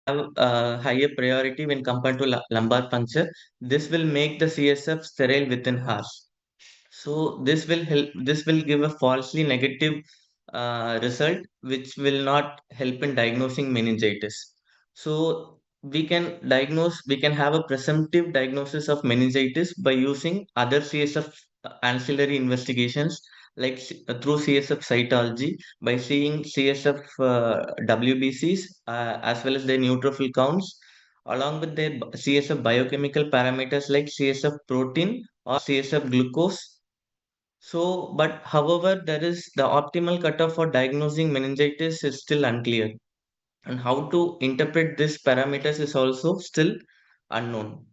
have a higher priority when compared to lumbar puncture. This will make the CSF sterile within hours. So this will help. This will give a falsely negative result, which will not help in diagnosing meningitis. So we can have a presumptive diagnosis of meningitis by using other CSF ancillary investigations like through CSF cytology by seeing CSF WBCs as well as their neutrophil counts along with their CSF biochemical parameters like CSF protein or CSF glucose. So, but however, there is the optimal cutoff for diagnosing meningitis is still unclear, and how to interpret these parameters is also still unknown.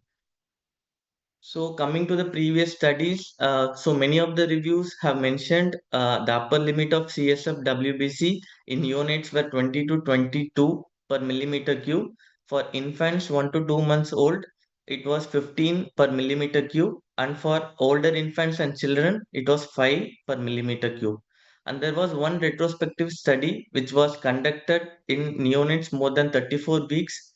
So, coming to the previous studies, so many of the reviews have mentioned the upper limit of CSF WBC in neonates were 20 to 22 per millimeter cube. For infants 1 to 2 months old, it was 15 per millimeter cube, and for older infants and children, it was 5 per millimeter cube. And there was one retrospective study which was conducted in neonates more than 34 weeks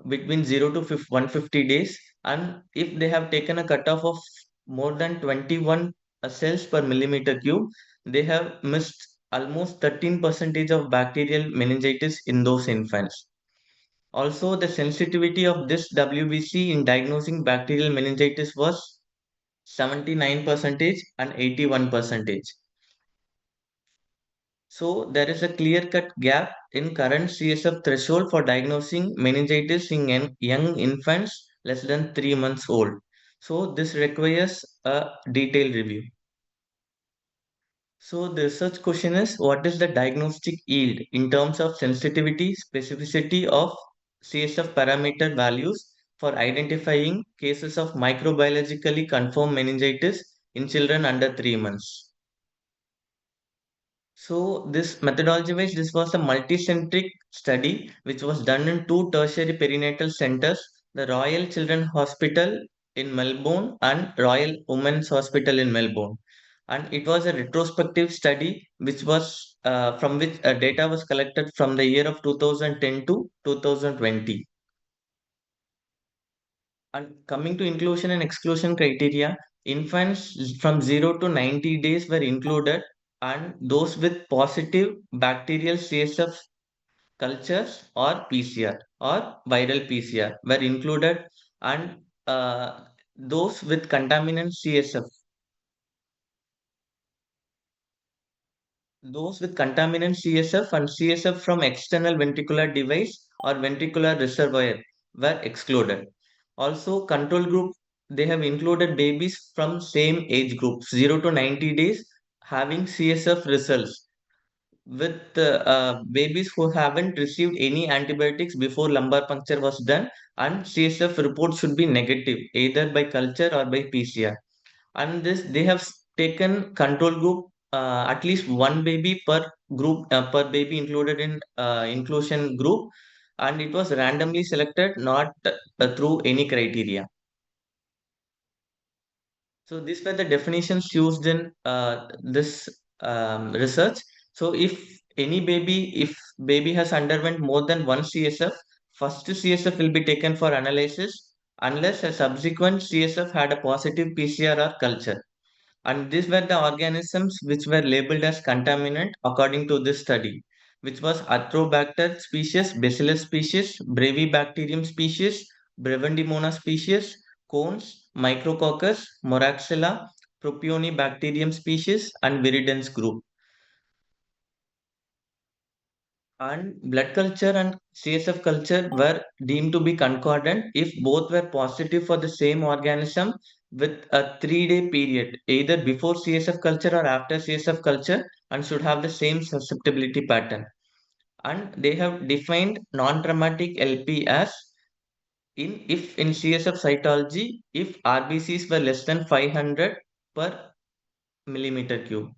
between 0 to 150 days, and if they have taken a cutoff of more than 21 cells per millimeter cube, they have missed almost 13 percentage of bacterial meningitis in those infants. Also, the sensitivity of this WBC in diagnosing bacterial meningitis was 79 percentage and 81 percentage. So there is a clear-cut gap in current CSF threshold for diagnosing meningitis in young infants less than 3 months old. So this requires a detailed review. So the research question is, what is the diagnostic yield in terms of sensitivity, specificity of CSF parameter values for identifying cases of microbiologically confirmed meningitis in children under 3 months? So this methodology wise, this was a multicentric study which was done in two tertiary perinatal centers, the Royal Children's Hospital in Melbourne and Royal Women's Hospital in Melbourne. And it was a retrospective study which was from which data was collected from the year of 2010 to 2020. And coming to inclusion and exclusion criteria, infants from 0 to 90 days were included, and those with positive bacterial CSF cultures or PCR or viral PCR were included, and those with contaminant CSF. Those with contaminant CSF and CSF from external ventricular device or ventricular reservoir were excluded. Also, control group, they have included babies from same age group 0 to 90 days having CSF results with babies who haven't received any antibiotics before lumbar puncture was done, and CSF report should be negative either by culture or by PCR. And this they have taken control group at least one baby per baby included in inclusion group, and it was randomly selected, not through any criteria. So these were the definitions used in this research. So if baby has underwent more than one CSF, first CSF will be taken for analysis unless a subsequent CSF had a positive PCR or culture. And these were the organisms which were labeled as contaminant according to this study, which was Atrobacter species, Bacillus species, Brevibacterium species, Brevandimona species, Cones, Micrococcus, Moraxella, Propionibacterium species, and Viridans group. And blood culture and CSF culture were deemed to be concordant if both were positive for the same organism with a 3-day period, either before CSF culture or after CSF culture, and should have the same susceptibility pattern. And they have defined non-traumatic LP as in CSF cytology if RBCs were less than 500 per millimeter cube.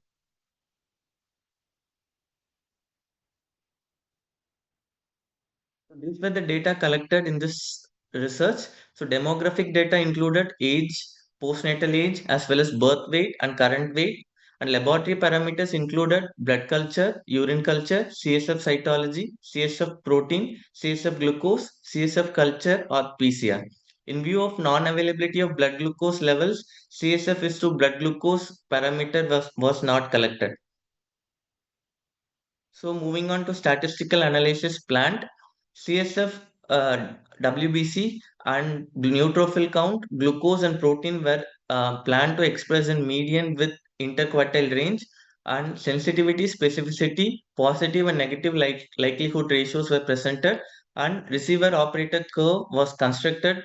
These were the data collected in this research. So demographic data included age, postnatal age, as well as birth weight and current weight. And laboratory parameters included blood culture, urine culture, CSF cytology, CSF protein, CSF glucose, CSF culture, or PCR. In view of non-availability of blood glucose levels, CSF is to blood glucose parameter was not collected. So moving on to statistical analysis planned, CSF, WBC and neutrophil count, glucose and protein were planned to express in median with interquartile range, and sensitivity, specificity, positive and negative likelihood ratios were presented, and receiver operated curve was constructed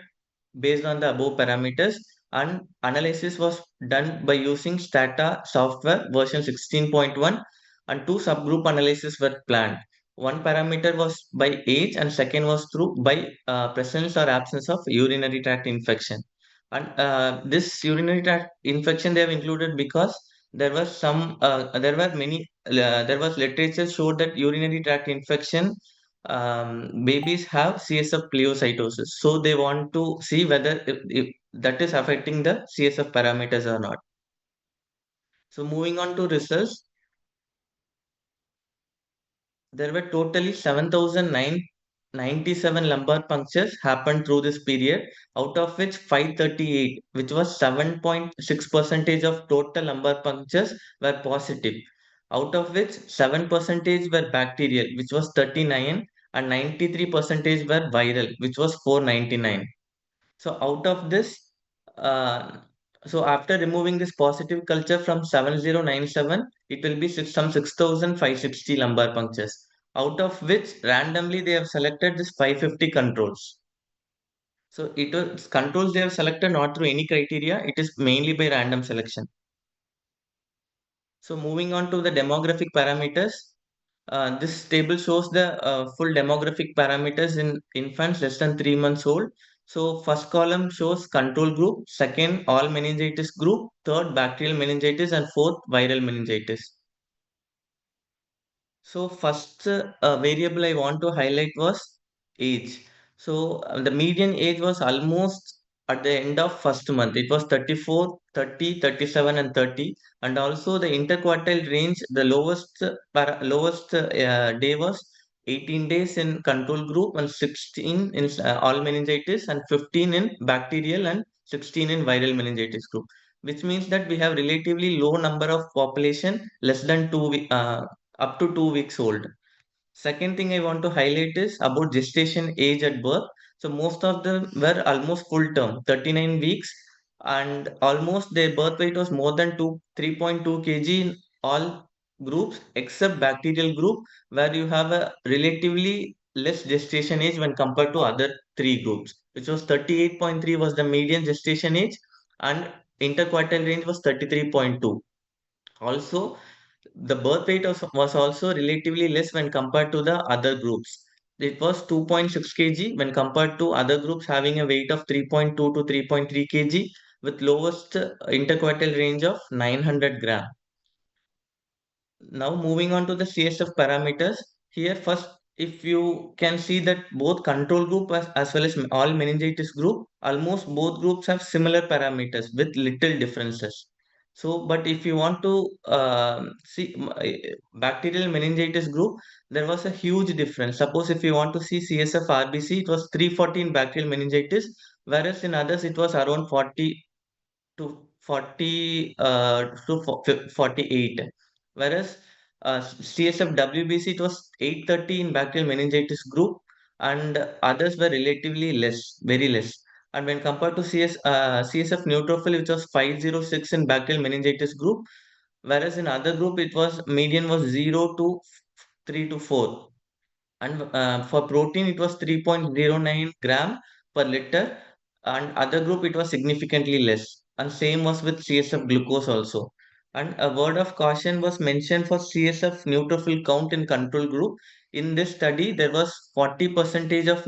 based on the above parameters, and analysis was done by using Stata software version 16.1, and two subgroup analyses were planned. One parameter was by age and second was through by presence or absence of urinary tract infection. And this urinary tract infection they have included because there was literature showed that urinary tract infection, babies have CSF pleocytosis. So they want to see whether if that is affecting the CSF parameters or not. So moving on to results, there were totally 7,997 lumbar punctures happened through this period, out of which 538, which was 7.6 percentage of total lumbar punctures, were positive, out of which 7 percentage were bacterial, which was 39, and 93 percentage were viral, which was 499. So out of this, uh, so after removing this positive culture from 7097, it will be some 6,560 lumbar punctures, out of which randomly they have selected this 550 controls. So it was controls they have selected not through any criteria, it is mainly by random selection. So moving on to the demographic parameters, this table shows the full demographic parameters in infants less than 3 months old. So first column shows control group, second all meningitis group, third bacterial meningitis, and fourth viral meningitis. So first variable I want to highlight was age. So the median age was almost at the end of first month. It was 34, 30, 37, and 30. And also the interquartile range, the lowest day was 18 days in control group, and 16 in all meningitis, and 15 in bacterial, and 16 in viral meningitis group, which means that we have relatively low number of population less than up to 2 weeks old. Second thing I want to highlight is about gestation age at birth. So most of them were almost full term, 39 weeks, and almost their birth weight was more than 3.2 kg in all groups except bacterial group, where you have a relatively less gestation age when compared to other three groups, which was 38.3 was the median gestation age, and interquartile range was 33.2. Also, the birth weight was also relatively less when compared to the other groups. It was 2.6 kg when compared to other groups having a weight of 3.2 to 3.3 kg, with lowest interquartile range of 900 gram. Now moving on to the CSF parameters. Here first, if you can see that both control group as well as all meningitis group, almost both groups have similar parameters with little differences. So, but if you want to see bacterial meningitis group, there was a huge difference. Suppose if you want to see CSF RBC, it was 314 bacterial meningitis, whereas in others it was around 40 to 40 to 48, whereas CSF WBC it was 830 in bacterial meningitis group, and others were relatively less, very less. And when compared to CSF neutrophil, which was 506 in bacterial meningitis group, whereas in other group it was median was 0 to 3 to 4, and for protein it was 3.09 gram per liter, and other group it was significantly less, and same was with CSF glucose also. And a word of caution was mentioned for CSF neutrophil count in control group. In this study there was 40 percentage of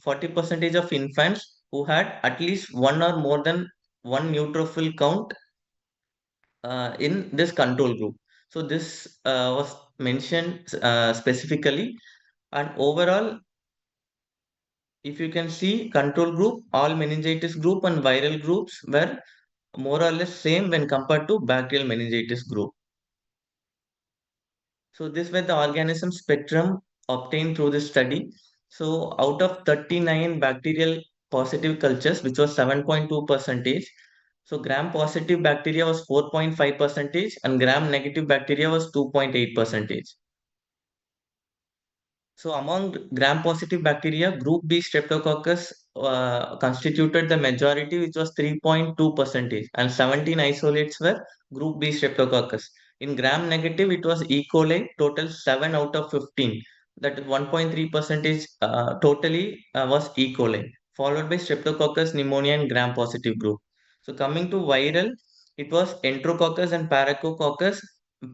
40 percentage of infants who had at least one or more than one neutrophil count in this control group. So this was mentioned specifically, and overall, if you can see control group, all meningitis group and viral groups were more or less same when compared to bacterial meningitis group. So this were the organism spectrum obtained through this study. So out of 39 bacterial positive cultures, which was 7.2 percentage, so gram positive bacteria was 4.5 percentage and gram negative bacteria was 2.8 percentage. So among gram-positive bacteria, group B Streptococcus constituted the majority, which was 3.2 percentage, and 17 isolates were group B Streptococcus. In gram-negative, it was E. coli, total 7 out of 15. That 1.3 percentage totally was E. coli, followed by Streptococcus pneumonia in gram-positive group. So coming to viral, it was Enterococcus and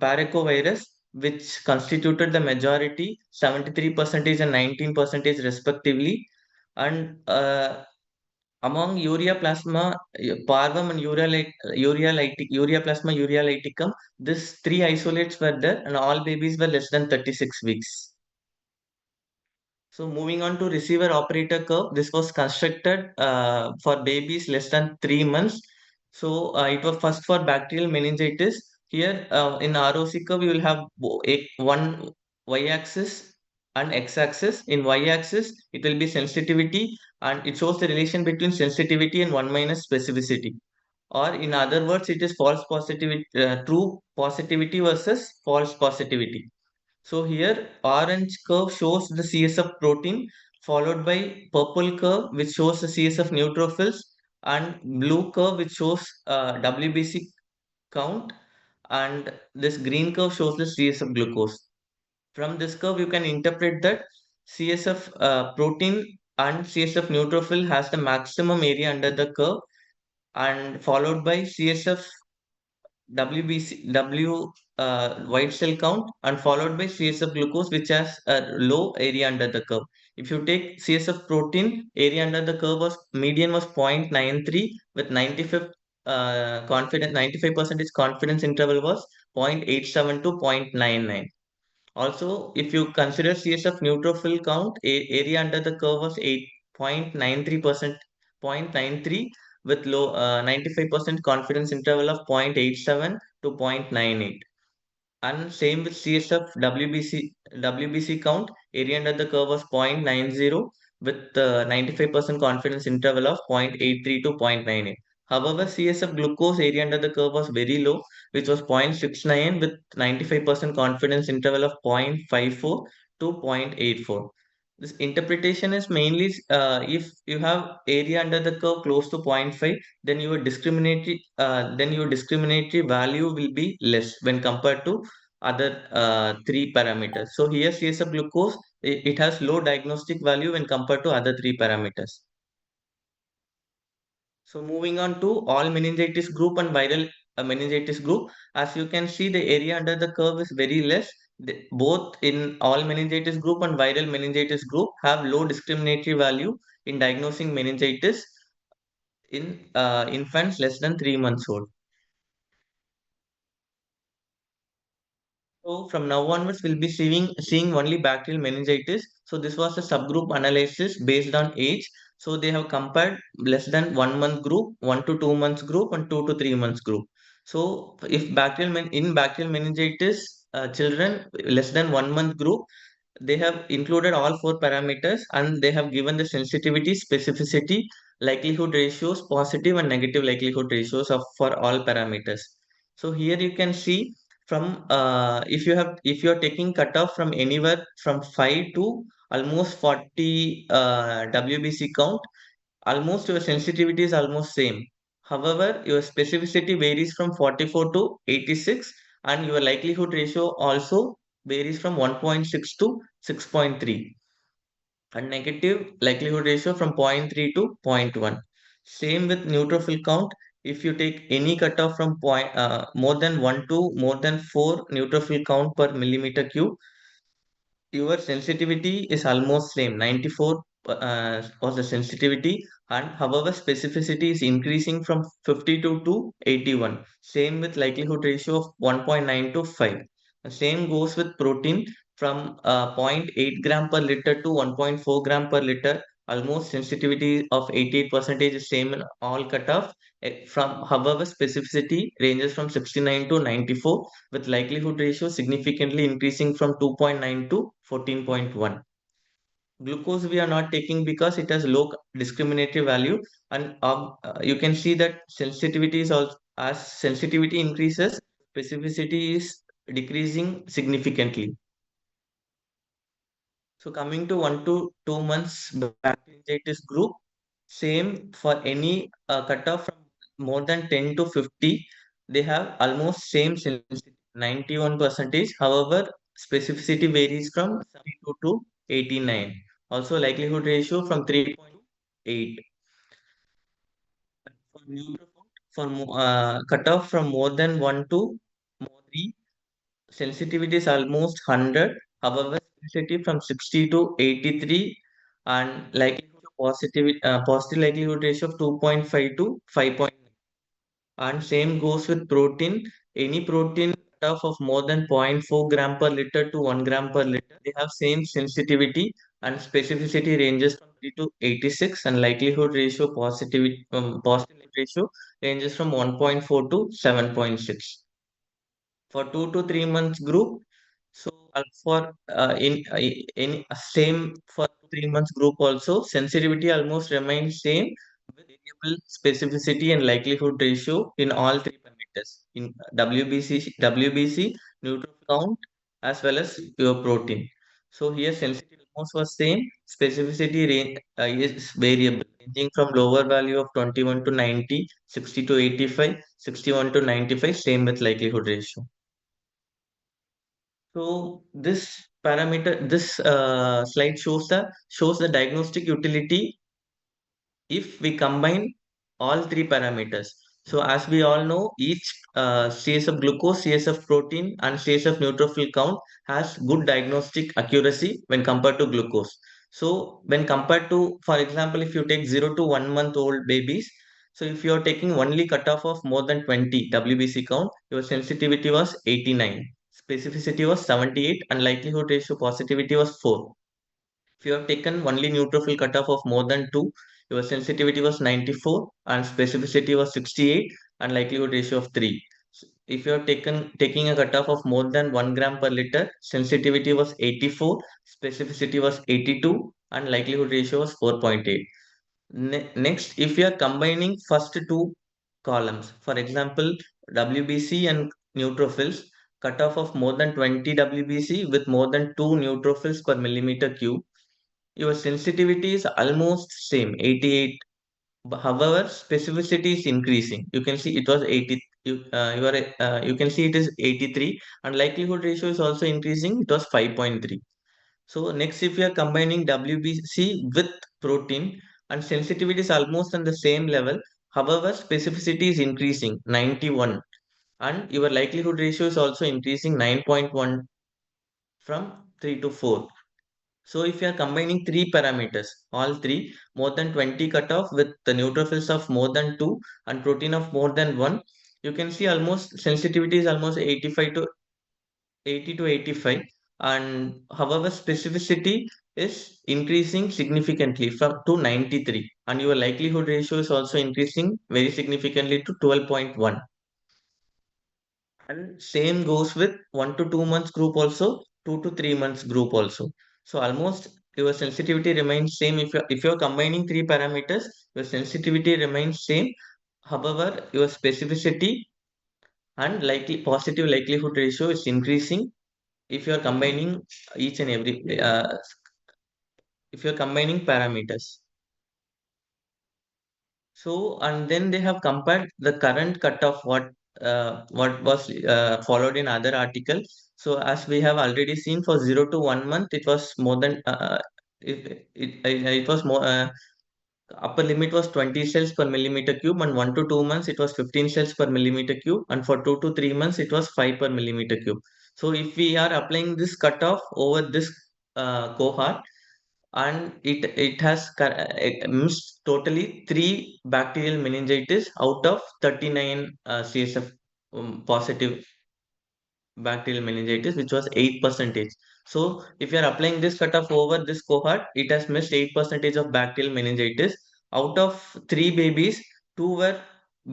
Paracovirus, which constituted the majority, 73 percentage and 19 percentage respectively. And among urea plasma, parvum and urea plasma, urea lyticum, these three isolates were there, and all babies were less than 36 weeks. So moving on to receiver operator curve, this was constructed for babies less than 3 months. So it was first for bacterial meningitis. Here in ROC curve, you will have one y-axis and x-axis. In y-axis, it will be sensitivity, and it shows the relation between sensitivity and 1 minus specificity. Or in other words, it is false positivity, true positivity versus false positivity. So here orange curve shows the CSF protein, followed by purple curve which shows the CSF neutrophils, and blue curve which shows WBC count, and this green curve shows the CSF glucose. From this curve you can interpret that CSF protein and CSF neutrophil has the maximum area under the curve, and followed by CSF white cell count, and followed by CSF glucose, which has a low area under the curve. If you take CSF protein, area under the curve was median was 0.93 with 95 percentage confidence interval was 0.87 to 0.99. Also, if you consider CSF neutrophil count, area under the curve was 8.93%, 0.93 with low 95% confidence interval of 0.87 to 0.98. And same with CSF WBC count, area under the curve was 0.90 with 95% confidence interval of 0.83 to 0.98. However, CSF glucose area under the curve was very low, which was 0.69 with 95% confidence interval of 0.54 to 0.84. This interpretation is mainly if you have area under the curve close to zero point 0.5, then your discriminatory value will be less when compared to other three parameters. So here CSF glucose, it has low diagnostic value when compared to other three parameters. So moving on to all meningitis group and viral meningitis group, as you can see, the area under the curve is very less. Both in all meningitis group and viral meningitis group have low discriminatory value in diagnosing meningitis in infants less than 3 months old. So from now onwards, we'll be seeing only bacterial meningitis. So this was a subgroup analysis based on age. So they have compared less than 1 month group, 1 to 2 months group, and 2 to 3 months group. So if in bacterial meningitis children less than 1 month group, they have included all four parameters, and they have given the sensitivity, specificity, likelihood ratios, positive and negative likelihood ratios of for all parameters. So here you can see from if you are taking cutoff from anywhere from 5 to almost 40 WBC count, almost your sensitivity is almost same. However, your specificity varies from 44 to 86, and your likelihood ratio also varies from 1.6 to 6.3, and negative likelihood ratio from zero point 0.3 to zero point 0.1. Same with neutrophil count. If you take any cutoff from more than 1 to more than 4 neutrophil count per millimeter cube, your sensitivity is almost same, 94 was the sensitivity, and however specificity is increasing from 52 to 81. Same with likelihood ratio of 1.9 to 5. The same goes with protein from 0.8 gram per liter to 1.4 gram per liter almost sensitivity of 88% is same in all cutoff. From however, specificity ranges from 69 to 94, with likelihood ratio significantly increasing from 2.9 to 14.1. Glucose we are not taking because it has low discriminatory value, and you can see that sensitivity is also, as sensitivity increases, specificity is decreasing significantly. So coming to 1 to 2 months meningitis group, same for any cutoff from more than 10 to 50, they have almost same sensitivity, 91 percentage. However, specificity varies from 72 to 89. Also, likelihood ratio from 3.8. For neutrophil, for cutoff from more than 1 to more 3, sensitivity is almost 100. However, sensitivity from 60 to 83, and likelihood of positive likelihood ratio of 2.5 to 5.9. And same goes with protein. Any protein cutoff of more than 0.4 gram per liter to 1 gram per liter, they have same sensitivity, and specificity ranges from 3 to 86, and likelihood ratio positive ratio ranges from 1.4 to 7.6. For 2 to 3 months group, so for in same for 3 months group also, sensitivity almost remains same with variable specificity and likelihood ratio in all three parameters in WBC, neutrophil count, as well as your protein. So here sensitivity almost was same, specificity range is variable ranging from lower value of 21 to 90, 60 to 85, 61 to 95, same with likelihood ratio. So this slide shows the diagnostic utility if we combine all three parameters. So as we all know, each CSF glucose, CSF protein, and CSF neutrophil count has good diagnostic accuracy when compared to glucose. So when compared to, for example, if you take 0 to 1 month old babies, so if you are taking only cutoff of more than 20 WBC count, your sensitivity was 89, specificity was 78, and likelihood ratio positivity was 4. If you have taken only neutrophil cutoff of more than 2, your sensitivity was 94 and specificity was 68 and likelihood ratio of 3. If you have taking a cutoff of more than 1 gram per liter, sensitivity was 84, specificity was 82 and likelihood ratio was 4.8. Next, if you are combining first two columns, for example, WBC and neutrophils, cutoff of more than 20 WBC with more than 2 neutrophils per millimeter cube, your sensitivity is almost same, 88. However, specificity is increasing. You can see it was 80. You can see it is 83, and likelihood ratio is also increasing. It was 5.3. So next, if you are combining WBC with protein, and sensitivity is almost on the same level. However, specificity is increasing, 91, and your likelihood ratio is also increasing, 9.1 from 3 to 4. So if you are combining three parameters, all three, more than 20 cutoff with the neutrophils of more than 2 and protein of more than 1, you can see almost sensitivity is almost 85 to 80 to 85, and however specificity is increasing significantly from to 93, and your likelihood ratio is also increasing very significantly to 12.1. And same goes with 1 to 2 months group also, 2 to 3 months group also. So almost your sensitivity remains same. If you're combining three parameters, your sensitivity remains same. However, your specificity and likely positive likelihood ratio is increasing if you're combining each and every if you're combining parameters. So, and then they have compared the current cutoff what was followed in other article. So, as we have already seen, for 0 to 1 month, it was more than it was more upper limit was 20 cells per millimeter cube, and 1 to 2 months it was 15 cells per millimeter cube, and for 2 to 3 months it was 5 per millimeter cube. So, if we are applying this cutoff over this cohort, and it has missed totally three bacterial meningitis out of 39 CSF positive. bacterial meningitis, which was 8 percentage. So if you are applying this cutoff over this cohort, it has missed 8 percentage of bacterial meningitis. Out of three babies, two were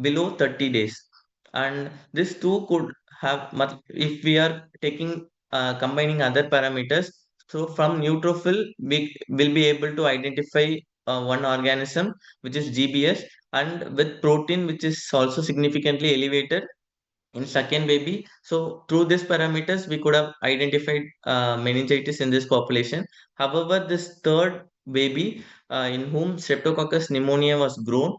below 30 days. And this two could have, if we are taking combining other parameters, so from neutrophil, we will be able to identify one organism, which is GBS, and with protein, which is also significantly elevated in second baby. So through these parameters, we could have identified meningitis in this population. However, this third baby in whom Streptococcus pneumonia was grown,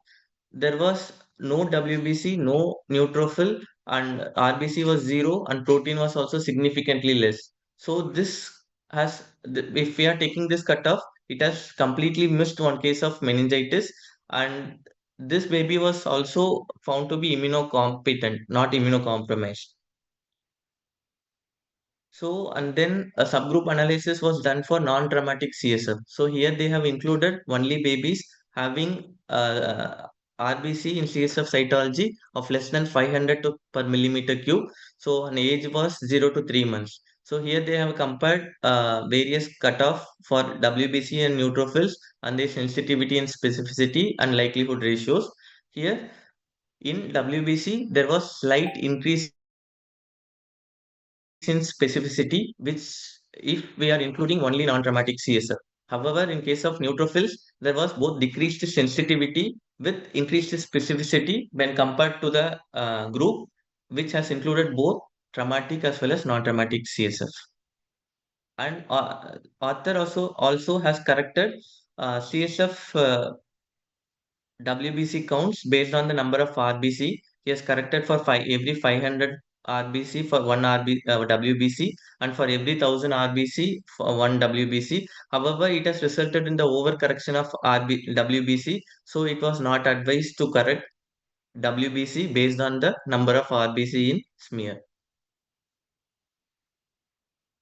there was no WBC, no neutrophil, and RBC was zero, and protein was also significantly less. So this if we are taking this cutoff, it has completely missed one case of meningitis, and this baby was also found to be immunocompetent, not immunocompromised. So, and then a subgroup analysis was done for non-traumatic CSF. So here they have included only babies having RBC in CSF cytology of less than 500 per millimeter cube. So an age was 0 to 3 months. So here they have compared various cutoff for WBC and neutrophils and their sensitivity and specificity and likelihood ratios. Here in WBC, there was slight increase in specificity, which if we are including only non-traumatic CSF. However, in case of neutrophils, there was both decreased sensitivity with increased specificity when compared to the group, which has included both traumatic as well as non-traumatic CSF. And author also has corrected CSF WBC counts based on the number of RBC. He has corrected for every 500 RBC for one WBC, and for every 1000 RBC for one WBC. However, it has resulted in the overcorrection of WBC, so it was not advised to correct WBC based on the number of RBC in smear.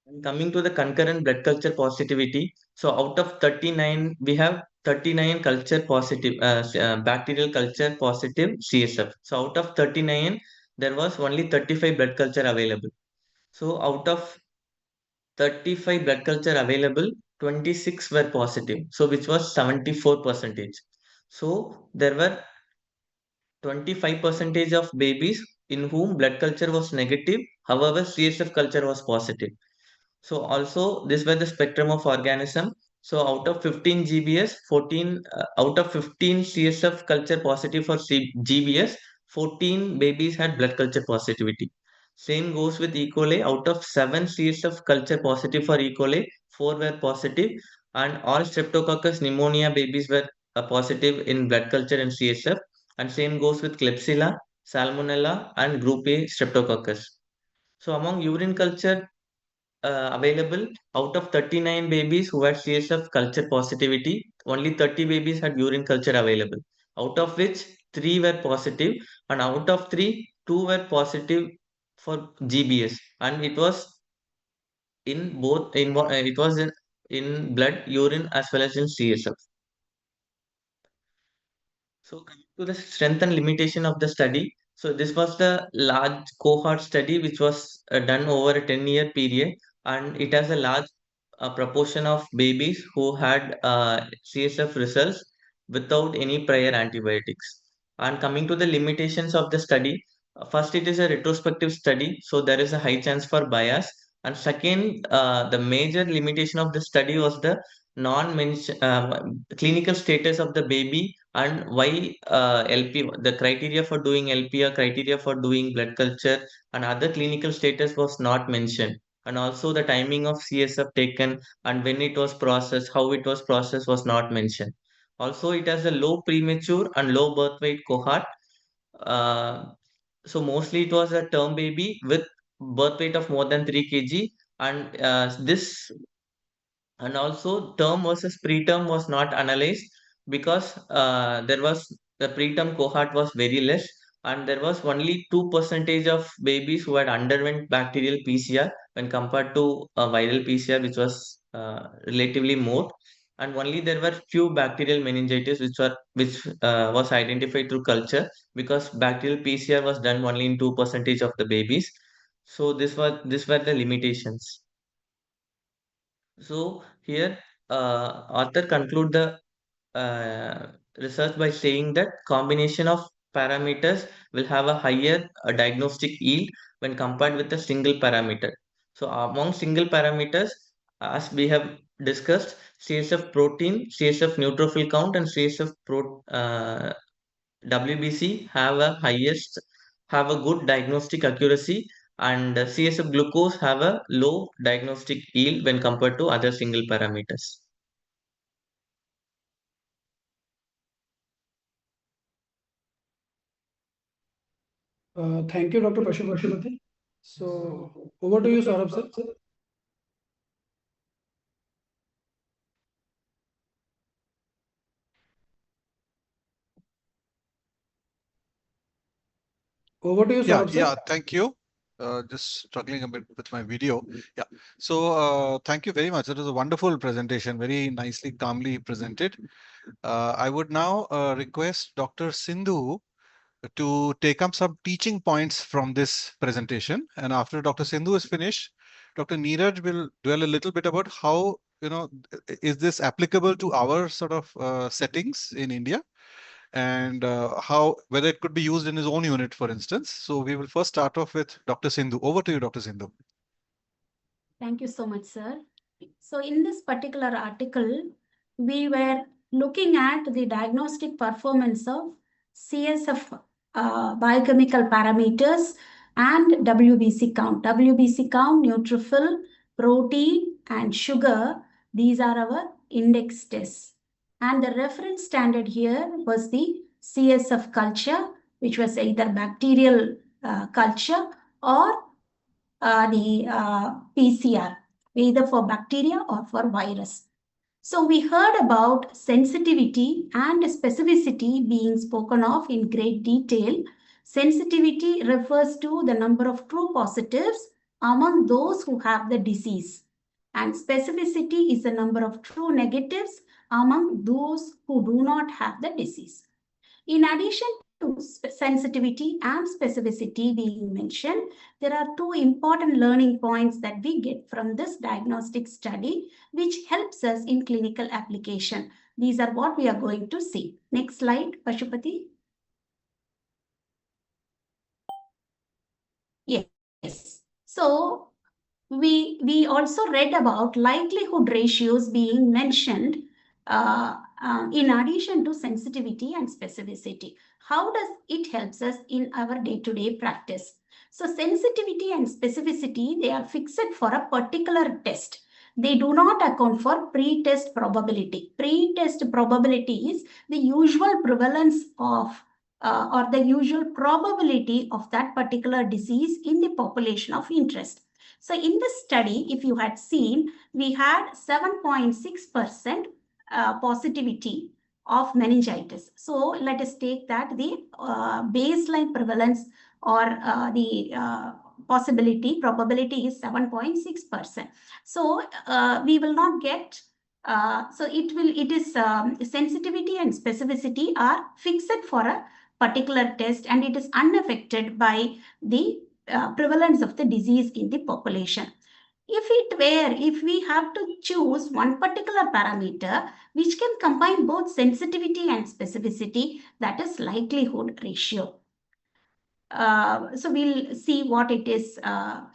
And coming to the concurrent blood culture positivity, so out of 39, we have 39 culture positive, bacterial culture positive CSF. So out of 39, there was only 35 blood culture available. So out of 35 blood culture available, 26 were positive. So which was 74 percentage. So there were 25 percentage of babies in whom blood culture was negative. However, CSF culture was positive. So also this was the spectrum of organism. So out of 15 GBS, 14 out of 15 CSF culture positive for GBS, 14 babies had blood culture positivity. Same goes with E. coli. Out of 7 CSF culture positive for E. coli, 4 were positive, and all Streptococcus pneumonia babies were positive in blood culture and CSF. And same goes with Klebsiella, Salmonella, and Group A Streptococcus. So among urine culture available, out of 39 babies who had CSF culture positivity, only 30 babies had urine culture available, out of which 3 were positive, and out of 3, 2 were positive for GBS, and it was in both it was in blood, urine as well as in CSF. So coming to the strength and limitation of the study. So this was the large cohort study which was done over a 10-year period, and it has a large proportion of babies who had CSF results without any prior antibiotics. And coming to the limitations of the study, first it is a retrospective study, so there is a high chance for bias. And second, the major limitation of the study was the non-mention clinical status of the baby, and why LP, the criteria for doing LP or criteria for doing blood culture and other clinical status was not mentioned. And also the timing of CSF taken and when it was processed, how it was processed was not mentioned. Also, it has a low premature and low birth weight cohort. Uh, so mostly it was a term baby with birth weight of more than 3 kg, and this and also term versus preterm was not analyzed because there was the preterm cohort was very less, and there was only 2% of babies who had underwent bacterial PCR when compared to viral PCR, which was relatively more, and only there were few bacterial meningitis which was identified through culture because bacterial PCR was done only in 2% of the babies. So these were the limitations. So here, author conclude the research by saying that combination of parameters will have a higher diagnostic yield when compared with a single parameter. So among single parameters, as we have discussed, CSF protein, CSF neutrophil count, and CSF WBC have a good diagnostic accuracy, and CSF glucose have a low diagnostic yield when compared to other single parameters. Thank you, Dr. Pashupati. So over to you, Saurabh sir. Over to you, Yeah, Saurabh sir. thank you. Just struggling a bit with my video. Yeah. So thank you very much. It was a wonderful presentation, very nicely, calmly presented. I would now request Dr. Sindhu to take up some teaching points from this presentation. And after Dr. Sindhu is finished, Dr. Neeraj will dwell a little bit about how, is this applicable to our sort of settings in India, and how whether it could be used in his own unit, for instance. So we will first start off with Dr. Sindhu. Over to you, Dr. Sindhu. Thank you so much, sir. So in this particular article, we were looking at the diagnostic performance of CSF biochemical parameters and WBC count. WBC count, neutrophil, protein, and sugar. These are our index tests. And the reference standard here was the CSF culture, which was either bacterial culture or the PCR, either for bacteria or for virus. So we heard about sensitivity and specificity being spoken of in great detail. Sensitivity refers to the number of true positives among those who have the disease. And specificity is the number of true negatives among those who do not have the disease. In addition to sensitivity and specificity being mentioned, there are two important learning points that we get from this diagnostic study, which helps us in clinical application. These are what we are going to see. Next slide, Pashupati. Yes. So we also read about likelihood ratios being mentioned in addition to sensitivity and specificity. How does it helps us in our day-to-day practice? So sensitivity and specificity, they are fixed for a particular test. They do not account for pre-test probability. Pre-test probability is the usual prevalence of or the usual probability of that particular disease in the population of interest. So in this study, if you had seen, we had 7.6% positivity of meningitis. So let us take that the baseline prevalence or the probability is 7.6%. So we will not get it is sensitivity and specificity are fixed for a particular test, and it is unaffected by the prevalence of the disease in the population. If we have to choose one particular parameter which can combine both sensitivity and specificity, that is likelihood ratio. So we'll see what it is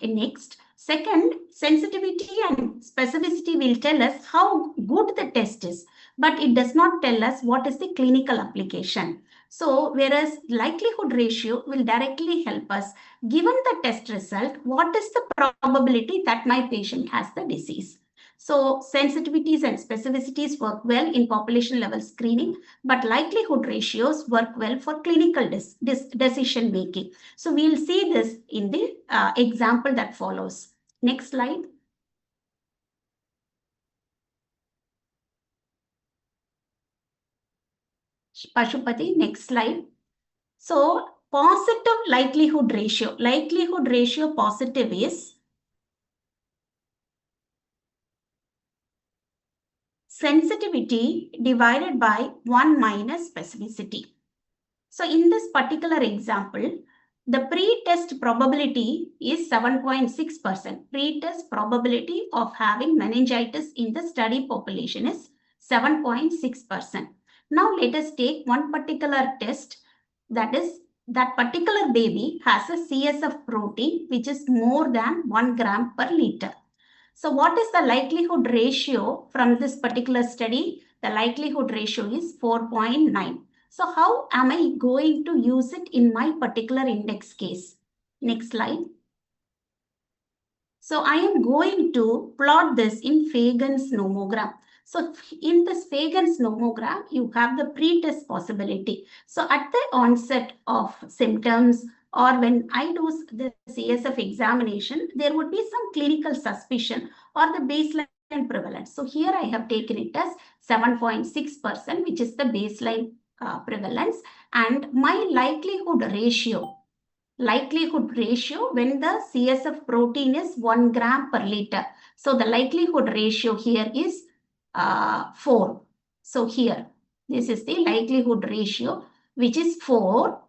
next. Second, sensitivity and specificity will tell us how good the test is, but it does not tell us what is the clinical application. So whereas likelihood ratio will directly help us, given the test result, what is the probability that my patient has the disease. So sensitivities and specificities work well in population level screening, but likelihood ratios work well for clinical decision making. So we'll see this in the example that follows. Next slide. Pashupati, next slide. So positive likelihood ratio positive is sensitivity divided by 1 minus specificity. So in this particular example, The pre-test probability is 7.6%. Pre-test probability of having meningitis in the study population is 7.6%. Now let us take one particular test, that is that particular baby has a CSF protein which is more than 1 gram per liter. So what is the likelihood ratio from this particular study? The likelihood ratio is 4.9. So how am I going to use it in my particular index case? Next slide. So I am going to plot this in Fagan's nomogram. So in this Fagan's nomogram, you have the pre-test possibility. So at the onset of symptoms or when I do the CSF examination, there would be some clinical suspicion or the baseline prevalence. So here I have taken it as 7.6%, which is the baseline prevalence, and my likelihood ratio when the CSF protein is 1 gram per liter. So the likelihood ratio here is 4. So here, this is the likelihood ratio, which is 4.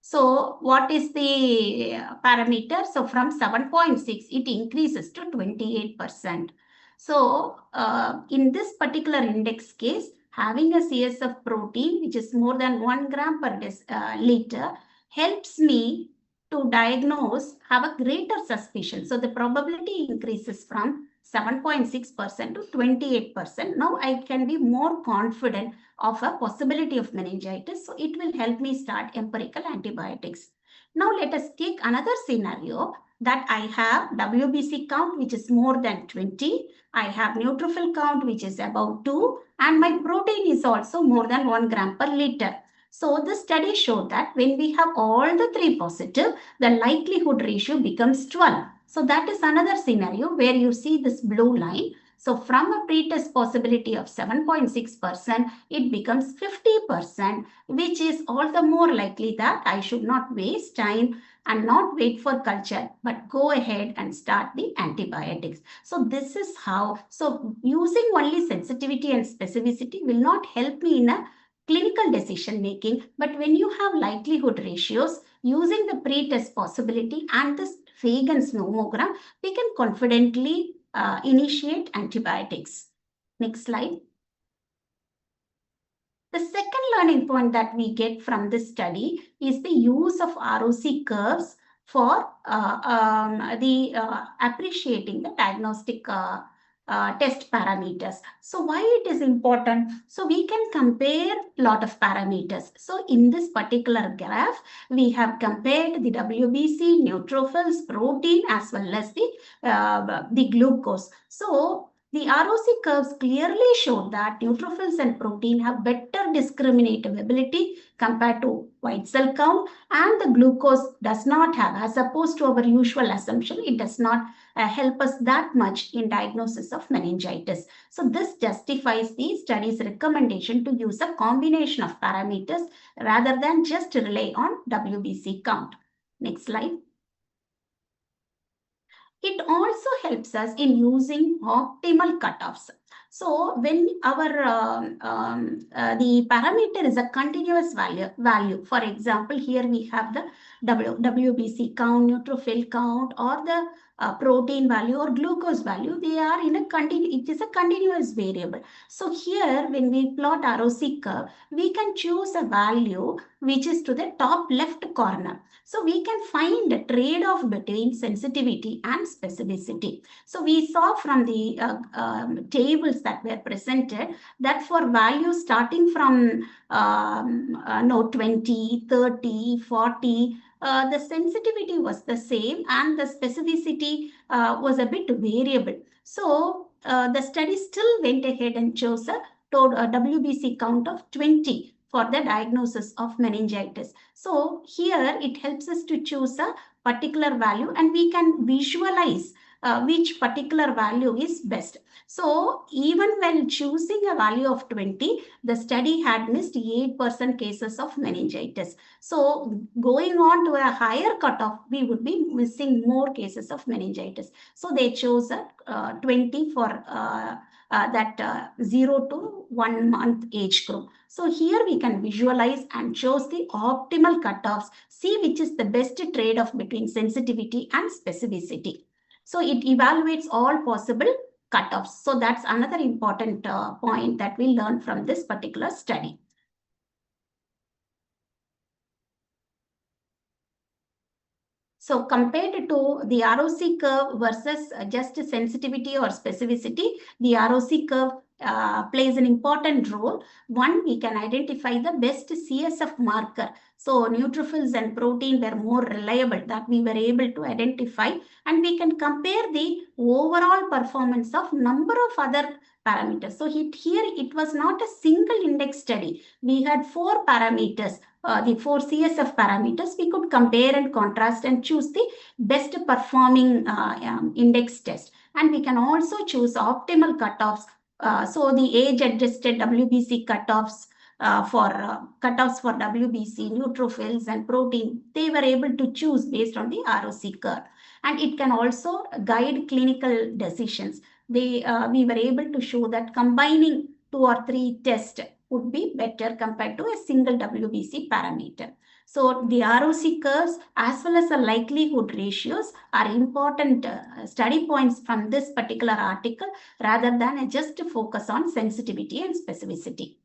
So what is the parameter? So from 7.6, it increases to 28%. So in this particular index case, having a CSF protein, which is more than 1 gram per liter, helps me to diagnose, have a greater suspicion. So the probability increases from 7.6% to 28%. Now I can be more confident of a possibility of meningitis. So it will help me start empirical antibiotics. Now let us take another scenario that I have WBC count which is more than 20. I have neutrophil count which is about 2 and my protein is also more than 1 gram per liter. So the study showed that when we have all the 3 positive, the likelihood ratio becomes 12. So that is another scenario where you see this blue line. So from a pretest possibility of 7.6%, it becomes 50%, which is all the more likely that I should not waste time and not wait for culture, but go ahead and start the antibiotics. So this is how, so using only sensitivity and specificity will not help me in a clinical decision making, but when you have likelihood ratios, using the pre-test possibility and this Fagan's nomogram, we can confidently initiate antibiotics. Next slide. The second learning point that we get from this study is the use of ROC curves for appreciating the diagnostic test parameters. So why it is important? So we can compare a lot of parameters. So in this particular graph, we have compared the WBC, neutrophils, protein, as well as the glucose. So the ROC curves clearly show that neutrophils and protein have better discriminative ability compared to white cell count, and the glucose does not have, as opposed to our usual assumption, it does not help us that much in diagnosis of meningitis. So this justifies the study's recommendation to use a combination of parameters rather than just rely on WBC count. Next slide. It also helps us in using optimal cutoffs. So when our the parameter is a continuous value, for example, here we have the WBC count, neutrophil count, or the protein value or glucose value, they are in a it is a continuous variable. So here when we plot ROC curve, we can choose a value which is to the top left corner. So we can find a trade-off between sensitivity and specificity. So we saw from the tables that were presented that for values starting from 20, 30, 40, the sensitivity was the same and the specificity was a bit variable. So the study still went ahead and chose a WBC count of 20 for the diagnosis of meningitis. So here it helps us to choose a particular value and we can visualize which particular value is best. So even when choosing a value of 20, the study had missed 8% cases of meningitis. So going on to a higher cutoff, we would be missing more cases of meningitis. So they chose a 20 for that 0 to 1 month age group. So here we can visualize and choose the optimal cutoffs, see which is the best trade-off between sensitivity and specificity. So it evaluates all possible cutoffs. So that's another important point that we learned from this particular study. So compared to the ROC curve versus just sensitivity or specificity, the ROC curve plays an important role. One, we can identify the best CSF marker. So neutrophils and protein were more reliable that we were able to identify, and we can compare the overall performance of number of other parameters. So here it was not a single index study. We had 4 parameters. The 4 CSF parameters, we could compare and contrast and choose the best performing index test. And we can also choose optimal cutoffs. So the age-adjusted WBC cutoffs for WBC, neutrophils, and protein, they were able to choose based on the ROC curve. And it can also guide clinical decisions. We were able to show that combining 2 or 3 tests would be better compared to a single WBC parameter. So the ROC curves as well as the likelihood ratios are important study points from this particular article rather than just focus on sensitivity and specificity.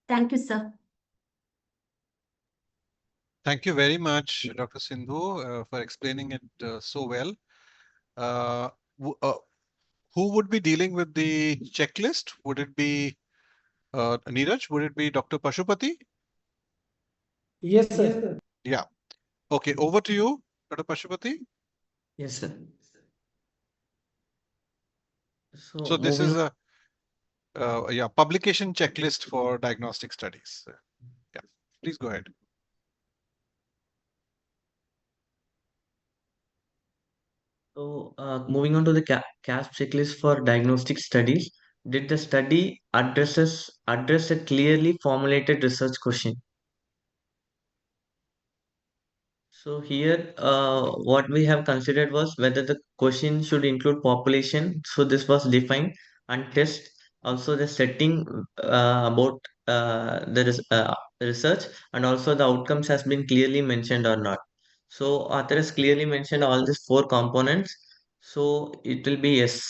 Thank you, sir. Thank you very much, Dr. Sindhu, for explaining it so well. Who would be dealing with the checklist? Would it be Neeraj? Would it be Dr. Pashupati? Yes, sir. Yeah. Okay, over to you, Dr. Pashupati. Yes, sir. So this is a publication checklist for diagnostic studies. Yeah, please go ahead. So, moving on to the CASP checklist for diagnostic studies, did the study address a clearly formulated research question? So here, what we have considered was whether the question should include population. So this was defined, and test also the setting about the research, and also the outcomes has been clearly mentioned or not. So author has clearly mentioned all these 4 components. So it will be yes.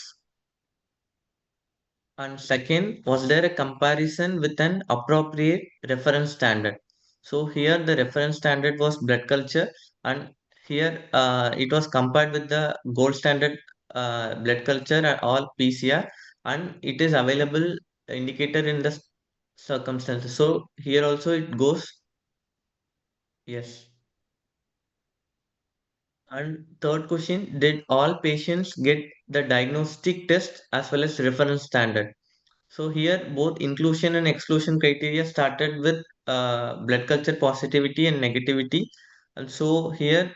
And second, was there a comparison with an appropriate reference standard? So here the reference standard was blood culture, and here it was compared with the gold standard blood culture and all PCR, and it is available indicator in the circumstances. So here also it goes yes. And third question, did all patients get the diagnostic test as well as reference standard? So here both inclusion and exclusion criteria started with blood culture positivity and negativity. And so here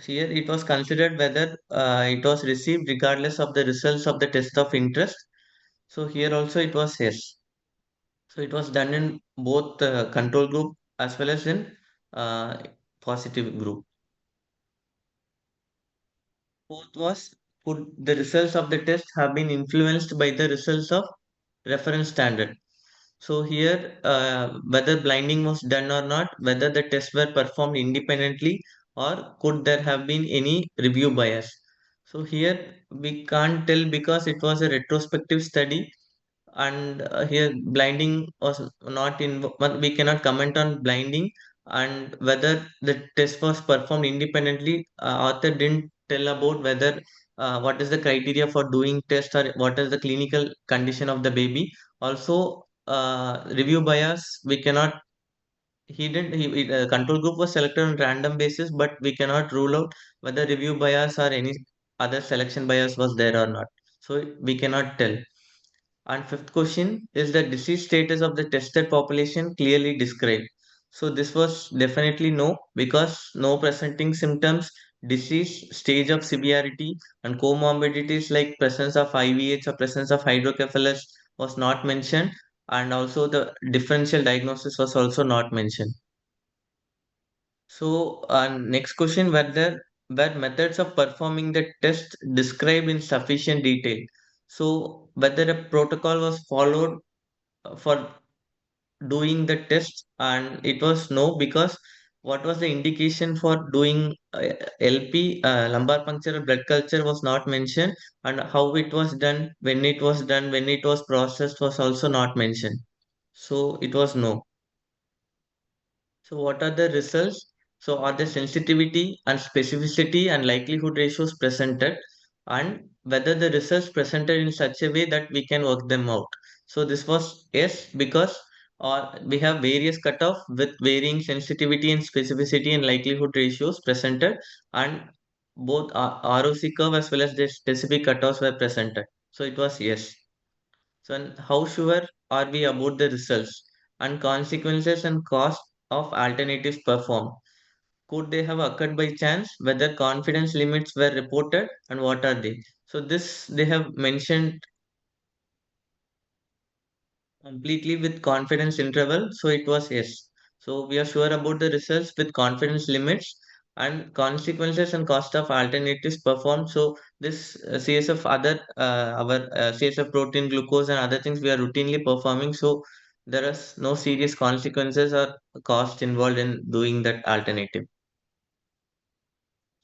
it was considered whether it was received regardless of the results of the test of interest. So here also it was yes. So it was done in both control group as well as in uh, positive group. Fourth was, could the results of the test have been influenced by the results of reference standard? So here, whether blinding was done or not, whether the tests were performed independently, or could there have been any review bias? So here we can't tell because it was a retrospective study, and here blinding was not in. Well, we cannot comment on blinding, and whether the test was performed independently. Author didn't tell about whether what is the criteria for doing test or what is the clinical condition of the baby. Also, review bias, we cannot. He didn't. Control group was selected on random basis, but we cannot rule out whether review bias or any other selection bias was there or not. So we cannot tell. And fifth question, is the disease status of the tested population clearly described? So this was definitely no, because no presenting symptoms, disease stage of severity, and comorbidities like presence of IVH or presence of hydrocephalus was not mentioned, and also the differential diagnosis was also not mentioned. So next question, were methods of performing the test described in sufficient detail? So whether a protocol was followed for doing the test, and it was no, because what was the indication for doing LP, lumbar puncture or blood culture, was not mentioned, and how it was done, when it was done, when it was processed, was also not mentioned. So it was no. So what are the results? So are the sensitivity and specificity and likelihood ratios presented, and whether the results presented in such a way that we can work them out. So this was yes, because we have various cutoff with varying sensitivity and specificity and likelihood ratios presented, and both ROC curve as well as the specific cutoffs were presented. So it was yes. So, and how sure are we about the results and consequences and cost of alternatives performed? Could they have occurred by chance? Whether confidence limits were reported, and what are they? So this they have mentioned completely with confidence interval. So it was yes. So we are sure about the results with confidence limits and consequences and cost of alternatives performed. So this CSF other our CSF protein, glucose, and other things we are routinely performing. So there is no serious consequences or cost involved in doing that alternative.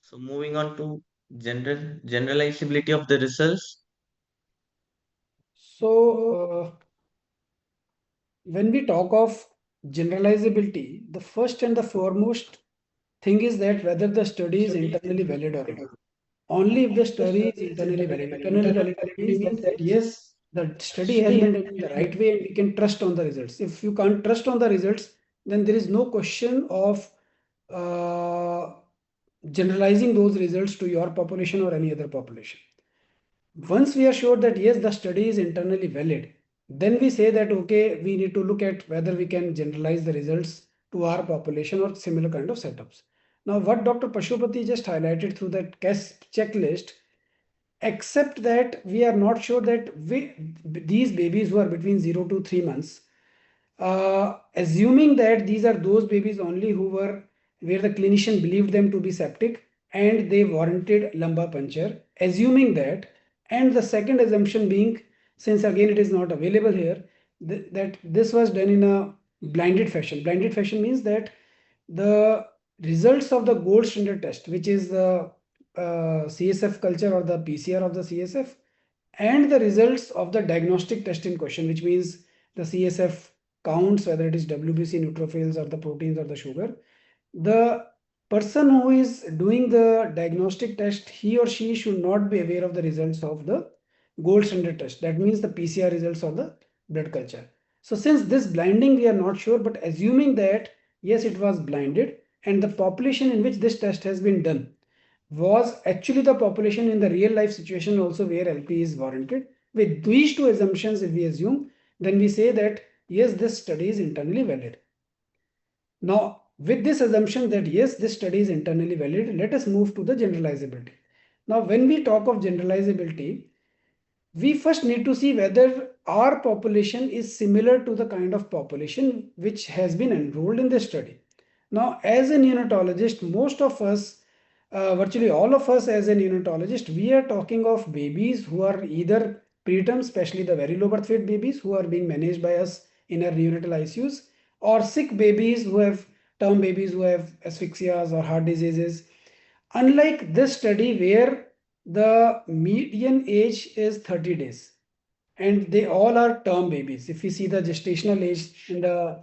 So moving on to generalizability of the results. So, when we talk of generalizability, the first and the foremost thing is that whether the study is internally valid or not. Only if the study is internally valid. Internally valid means that yes, the study has been done in the right way and we can trust on the results. If you can't trust on the results, then there is no question of uh, generalizing those results to your population or any other population. Once we are sure that yes, the study is internally valid, then we say that okay, we need to look at whether we can generalize the results to our population or similar kind of setups. Now, what Dr. Pashupati just highlighted through that CASP checklist, except that we are not sure that these babies who are between 0 to 3 months, assuming that these are those babies only who were where the clinician believed them to be septic and they warranted lumbar puncture, assuming that, and the second assumption being, since again it is not available here, that this was done in a blinded fashion. Blinded fashion means that the results of the gold standard test, which is the CSF culture or the PCR of the CSF, and the results of the diagnostic test in question, which means the CSF counts, whether it is WBC, neutrophils, or the proteins or the sugar. The person who is doing the diagnostic test, he or she should not be aware of the results of the gold standard test. That means the PCR results of the blood culture. So since this blinding we are not sure, but assuming that yes, it was blinded and the population in which this test has been done was actually the population in the real life situation also where LP is warranted. With these two assumptions, if we assume, then we say that yes, this study is internally valid. Now, with this assumption that yes, this study is internally valid, let us move to the generalizability. Now, when we talk of generalizability, we first need to see whether our population is similar to the kind of population which has been enrolled in this study. Now, as a neonatologist, most of us, virtually all of us as a neonatologist, we are talking of babies who are either preterm, especially the very low birth weight babies who are being managed by us in our neonatal ICUs, or sick babies who have term babies who have asphyxias or heart diseases. Unlike this study where the median age is 30 days and they all are term babies. If we see the gestational age in the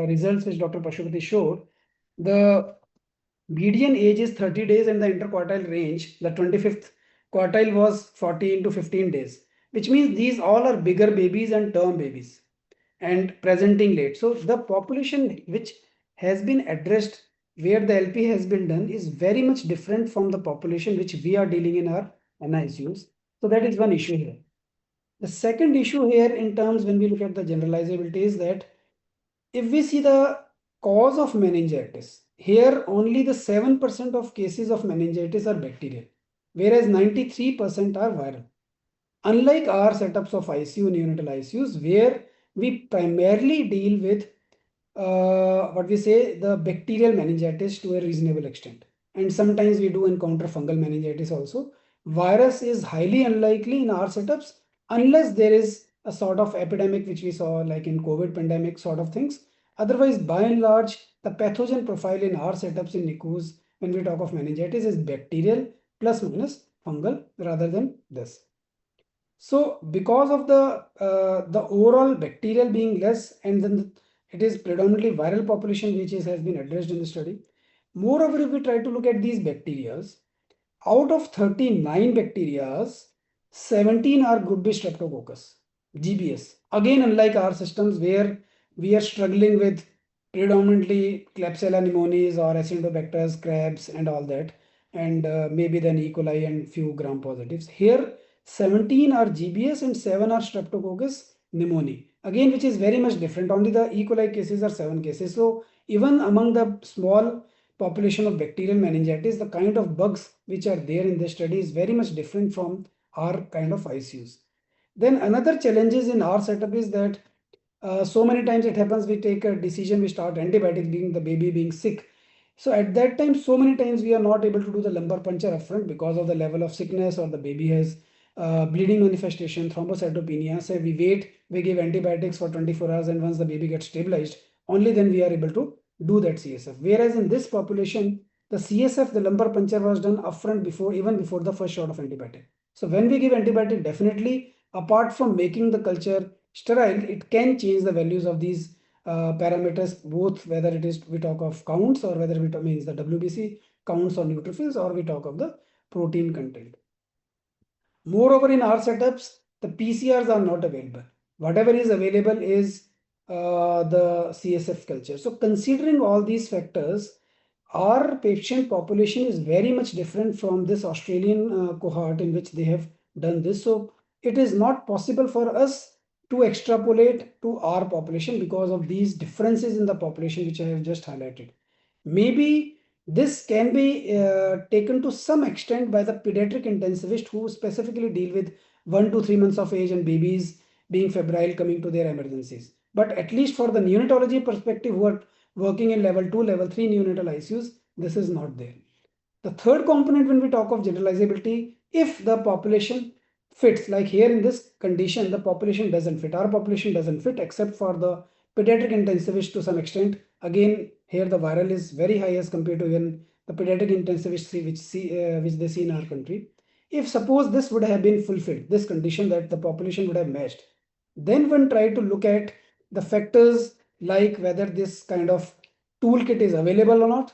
results which Dr. Pashupati showed, the median age is 30 days and the interquartile range, the 25th quartile was 14 to 15 days, which means these all are bigger babies and term babies and presenting late. So the population which has been addressed where the LP has been done is very much different from the population which we are dealing in our NICUs. So that is one issue here. The second issue here in terms when we look at the generalizability is that if we see the cause of meningitis, here only the 7% of cases of meningitis are bacterial, whereas 93% are viral. Unlike our setups of ICU, neonatal ICUs, where we primarily deal with what we say the bacterial meningitis to a reasonable extent. And sometimes we do encounter fungal meningitis also. Virus is highly unlikely in our setups unless there is a sort of epidemic which we saw like in COVID pandemic sort of things. Otherwise, by and large, the pathogen profile in our setups in NICUs when we talk of meningitis is bacterial plus minus fungal rather than this. So because of the overall bacterial being less and then it is predominantly viral population which has been addressed in the study. Moreover, if we try to look at these bacterias, out of 39 bacterias, 17 are group B streptococcus, GBS. Again, unlike our systems where we are struggling with predominantly Klebsiella pneumoniae or Acinetobacter crabs and all that, and maybe then E. coli and few gram positives. Here, 17 are GBS and 7 are Streptococcus pneumoniae. Again, which is very much different. Only the E. coli cases are 7 cases. So, even among the small population of bacterial meningitis, the kind of bugs which are there in this study is very much different from our kind of ICUs. Then another challenges in our setup is that so many times it happens we take a decision, we start antibiotics being the baby being sick. So at that time, so many times we are not able to do the lumbar puncture upfront because of the level of sickness or the baby has bleeding manifestation, thrombocytopenia. So we wait, we give antibiotics for 24 hours and once the baby gets stabilized, only then we are able to do that CSF. Whereas in this population, the CSF, the lumbar puncture was done upfront before, even before the first shot of antibiotic. So when we give antibiotic, definitely apart from making the culture sterile, it can change the values of these parameters, both whether it is we talk of counts or whether we talk means the WBC counts or neutrophils or we talk of the protein content. Moreover, in our setups, the PCRs are not available. Whatever is available is the CSF culture. So considering all these factors, our patient population is very much different from this Australian cohort in which they have done this. So it is not possible for us to extrapolate to our population because of these differences in the population which I have just highlighted. Maybe this can be taken to some extent by the pediatric intensivist who specifically deal with 1 to 3 months of age and babies being febrile coming to their emergencies. But at least for the neonatology perspective who are working in level 2, level 3 neonatal ICUs, this is not there. The third component when we talk of generalizability, if the population fits, like here in this condition, the population doesn't fit. Our population doesn't fit except for the pediatric intensivist to some extent. Again, here the viral is very high as compared to even the pediatric intensivist which they see in our country. If suppose this would have been fulfilled, this condition that the population would have matched, then one try to look at the factors like whether this kind of toolkit is available or not,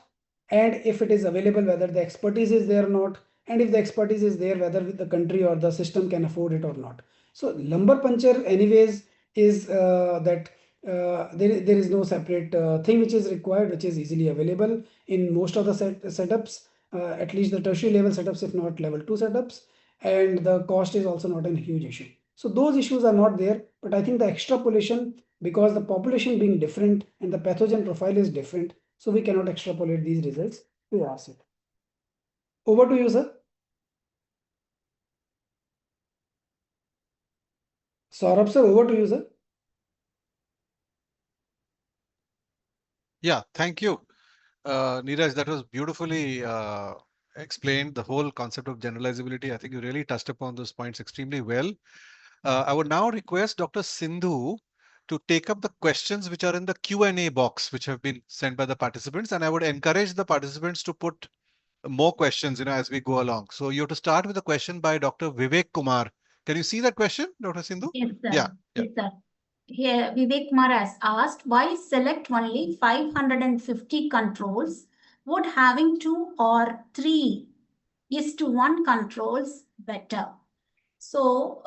and if it is available whether the expertise is there or not, and if the expertise is there whether the country or the system can afford it or not. So lumbar puncture anyways is that there is no separate thing which is required, which is easily available in most of the setups, at least the tertiary level setups if not level 2 setups, and the cost is also not a huge issue. So those issues are not there, but I think the extrapolation, because the population being different and the pathogen profile is different, so we cannot extrapolate these results to our set. Over to you, sir. Saurabh sir, over to you, sir. Yeah, thank you. Neeraj, that was beautifully explained, the whole concept of generalizability. I think you really touched upon those points extremely well. I would now request Dr. Sindhu to take up the questions which are in the Q&A box, which have been sent by the participants. And I would encourage the participants to put more questions, as we go along. So you have to start with a question by Dr. Vivek Kumar. Can you see that question, Dr. Sindhu? Yes, sir. Yeah. Yes, sir. Here, Vivek Kumar has asked, why select only 550 controls? Would having 2 or 3:1 controls better? So,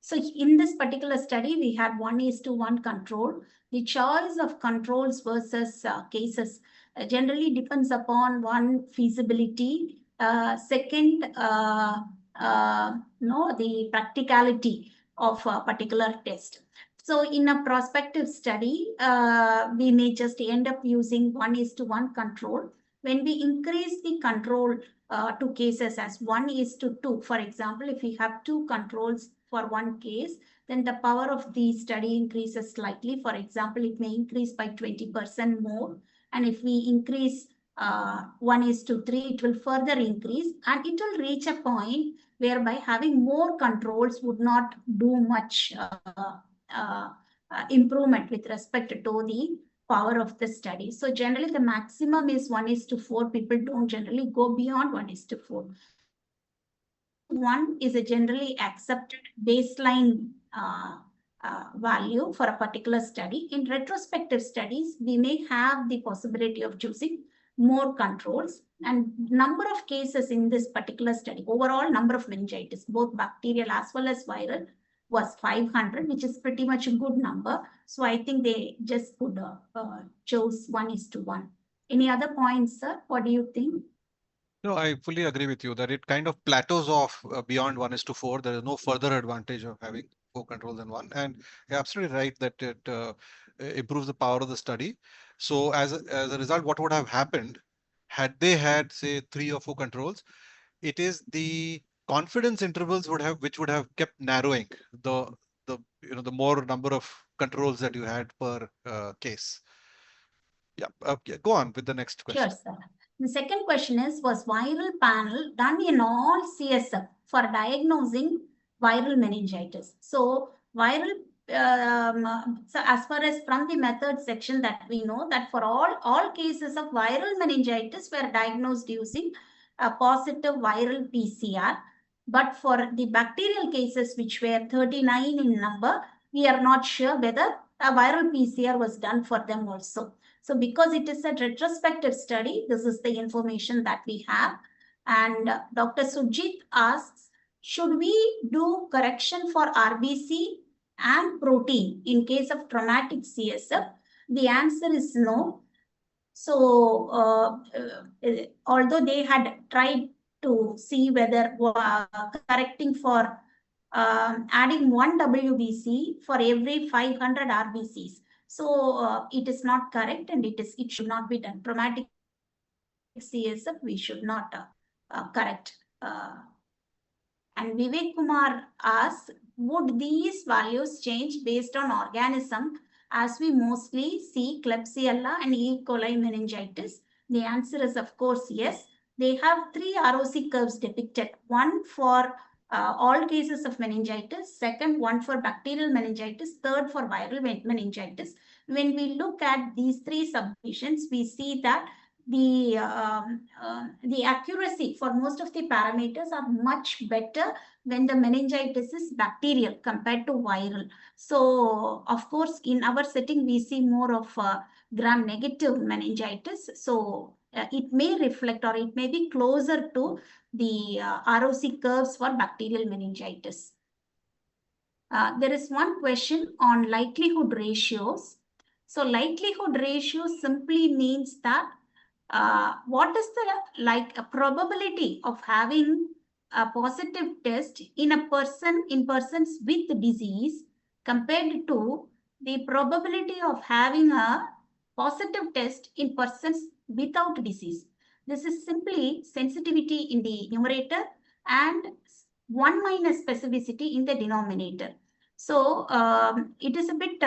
so in this particular study, we had 1:1 control. The choice of controls versus cases generally depends upon one, feasibility, second, the practicality of a particular test. So in a prospective study, we may just end up using 1:1 control. When we increase the control to cases as 1:2, for example, if we have 2 controls for one case, then the power of the study increases slightly. For example, it may increase by 20% more. And if we increase 1:3, it will further increase, and it will reach a point whereby having more controls would not do much improvement with respect to the power of the study. So generally the maximum is 1:4. People don't generally go beyond 1:4. 1 is a generally accepted baseline value for a particular study. In retrospective studies, we may have the possibility of choosing more controls, and number of cases in this particular study, overall number of meningitis, both bacterial as well as viral, was 500, which is pretty much a good number. So I think they just could chose 1:1. Any other points, sir? What do you think? No, I fully agree with you that it kind of plateaus off beyond 1:4. There is no further advantage of having more control than one. And you're absolutely right that it improves the power of the study. So as a result, what would have happened had they had, say, 3 or 4 controls? It is the confidence intervals which would have kept narrowing the more number of controls that you had per case. Yeah. Okay. Go on with the next question. Sure, sir. The second question was viral panel done in all CSF for diagnosing viral meningitis. So viral, so as far as from the method section that we know that for all cases of viral meningitis were diagnosed using a positive viral PCR. But for the bacterial cases, which were 39 in number, we are not sure whether a viral PCR was done for them also. So because it is a retrospective study, this is the information that we have. And Dr. Sujit asks, should we do correction for RBC and protein in case of traumatic CSF? The answer is no. So although they had tried to see whether correcting for adding 1 WBC for every 500 RBCs. So it is not correct, and it should not be done. Traumatic CSF, we should not correct. And Vivek Kumar asks, would these values change based on organism, as we mostly see Klebsiella and E. coli meningitis? The answer is, of course, yes. They have 3 ROC curves depicted. One for all cases of meningitis, second one for bacterial meningitis, third for viral meningitis. When we look at these 3 subdivisions, we see that the accuracy for most of the parameters are much better when the meningitis is bacterial compared to viral. So, of course, in our setting, we see more of gram-negative meningitis. So, it may reflect, or it may be closer to the ROC curves for bacterial meningitis. There is one question on likelihood ratios. So, likelihood ratio simply means that what is the probability of having a positive test in persons with disease compared to the probability of having a positive test in persons without disease. This is simply sensitivity in the numerator and 1 minus specificity in the denominator. So it is a bit,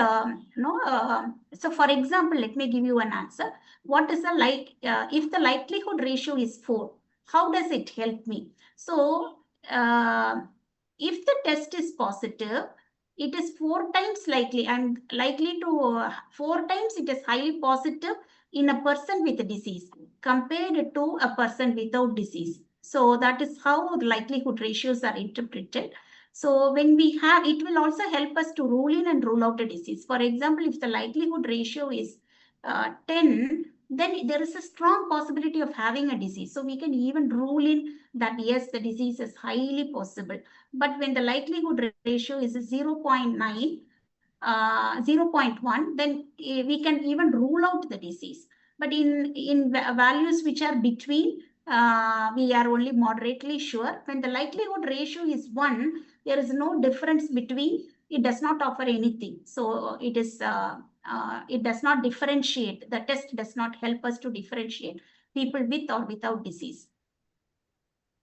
so for example, let me give you an answer. What is if the likelihood ratio is 4, how does it help me? So if the test is positive, it is 4 times likely, and likely to 4 times it is highly positive in a person with disease compared to a person without disease. So that is how the likelihood ratios are interpreted. So when we have, it will also help us to rule in and rule out a disease. For example, if the likelihood ratio is 10, then there is a strong possibility of having a disease. So we can even rule in that, yes, the disease is highly possible. But when the likelihood ratio is 0.9, 0.1, then we can even rule out the disease. But in values which are between, we are only moderately sure. When the likelihood ratio is 1, there is no difference between, it does not offer anything. So it is, it does not differentiate. The test does not help us to differentiate people with or without disease.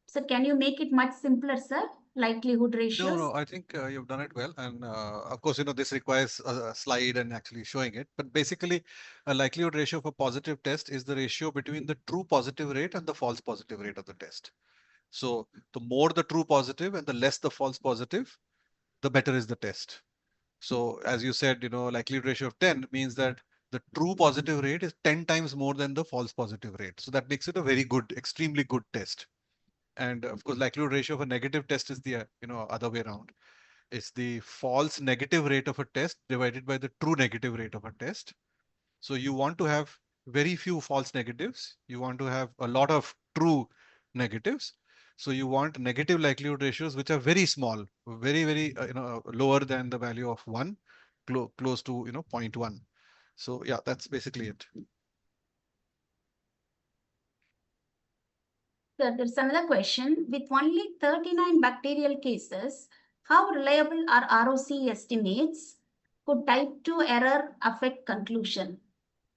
So can you make it much simpler, sir? likelihood ratios? No, I think you've done it well. And of course, this requires a slide and actually showing it. But basically, a likelihood ratio for positive test is the ratio between the true positive rate and the false positive rate of the test. So the more the true positive and the less the false positive, the better is the test. So as you said, likelihood ratio of 10 means that the true positive rate is 10 times more than the false positive rate. So that makes it a very good, extremely good test. And of course, likelihood ratio of a negative test is the other way around. It's the false negative rate of a test divided by the true negative rate of a test. So you want to have very few false negatives. You want to have a lot of true negatives. So you want negative likelihood ratios which are very small, very, very lower than the value of 1, close to 0.1. So yeah, that's basically it. There's another question. With only 39 bacterial cases, how reliable are ROC estimates? Could type 2 error affect conclusion?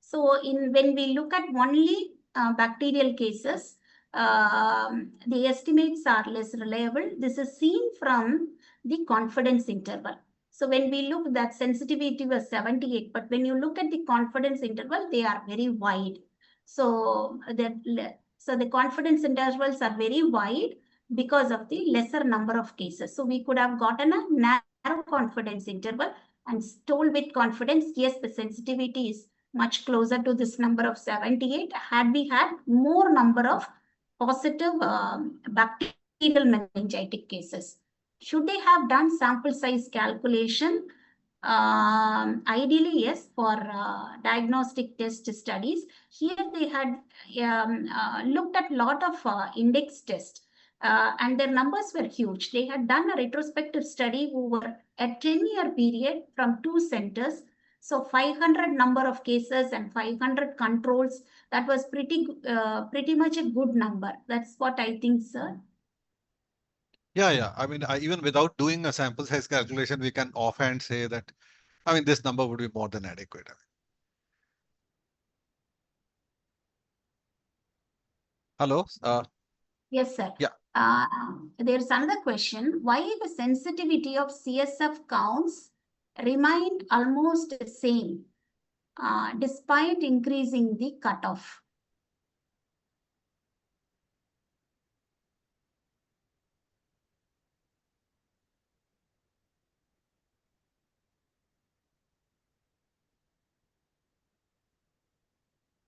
So when we look at only bacterial cases, the estimates are less reliable. This is seen from the confidence interval. So when we look, that sensitivity was 78, but when you look at the confidence interval, they are very wide. So the confidence intervals are very wide because of the lesser number of cases. So we could have gotten a narrow confidence interval and told with confidence, yes, the sensitivity is much closer to this number of 78 had we had more number of positive bacterial meningitis cases. Should they have done sample size calculation? Ideally, yes, for diagnostic test studies. Here they had looked at a lot of index tests and their numbers were huge. They had done a retrospective study over a 10-year period from 2 centers. So 500 number of cases and 500 controls. That was pretty much a good number. That's what I think, sir. Yeah. I mean, even without doing a sample size calculation, we can offhand say that, this number would be more than adequate. Hello? Yes, sir. Yeah. There's another question. Why the sensitivity of CSF counts remained almost the same despite increasing the cutoff?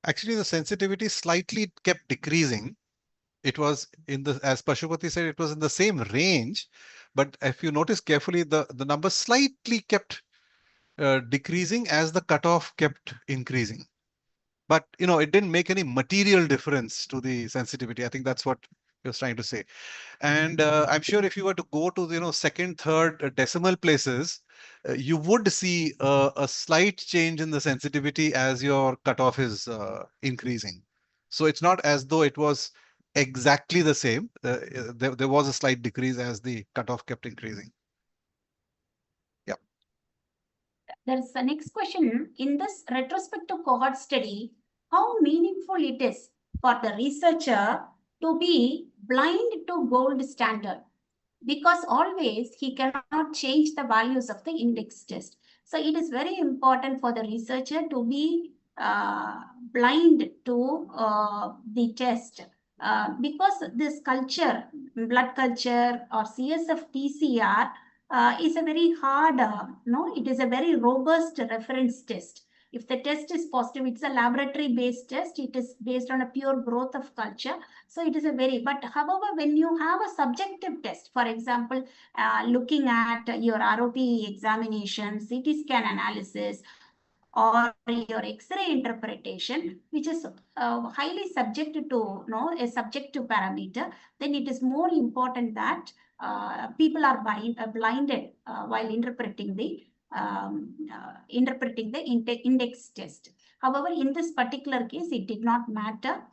Actually, the sensitivity slightly kept decreasing. It was as Pashupati said, it was in the same range. But if you notice carefully, the number slightly kept decreasing as the cutoff kept increasing. But, it didn't make any material difference to the sensitivity. I think that's what he was trying to say. And I'm sure if you were to go to, second, third decimal places, you would see a slight change in the sensitivity as your cutoff is increasing. So it's not as though it was exactly the same. There was a slight decrease as the cutoff kept increasing. Yeah. There's the next question. In this retrospective cohort study, how meaningful it is for the researcher to be blind to gold standard? Because always he cannot change the values of the index test. So it is very important for the researcher to be blind to the test because this culture, blood culture or CSF TCR is a very hard, it is a very robust reference test. If the test is positive, it's a laboratory based test. It is based on a pure growth of culture. So it is but however, when you have a subjective test, for example, looking at your ROP examination, CT scan analysis, or your X-ray interpretation, which is highly subjected to a subjective parameter, then it is more important that people are blinded while interpreting the index test. However, in this particular case, it did not matter.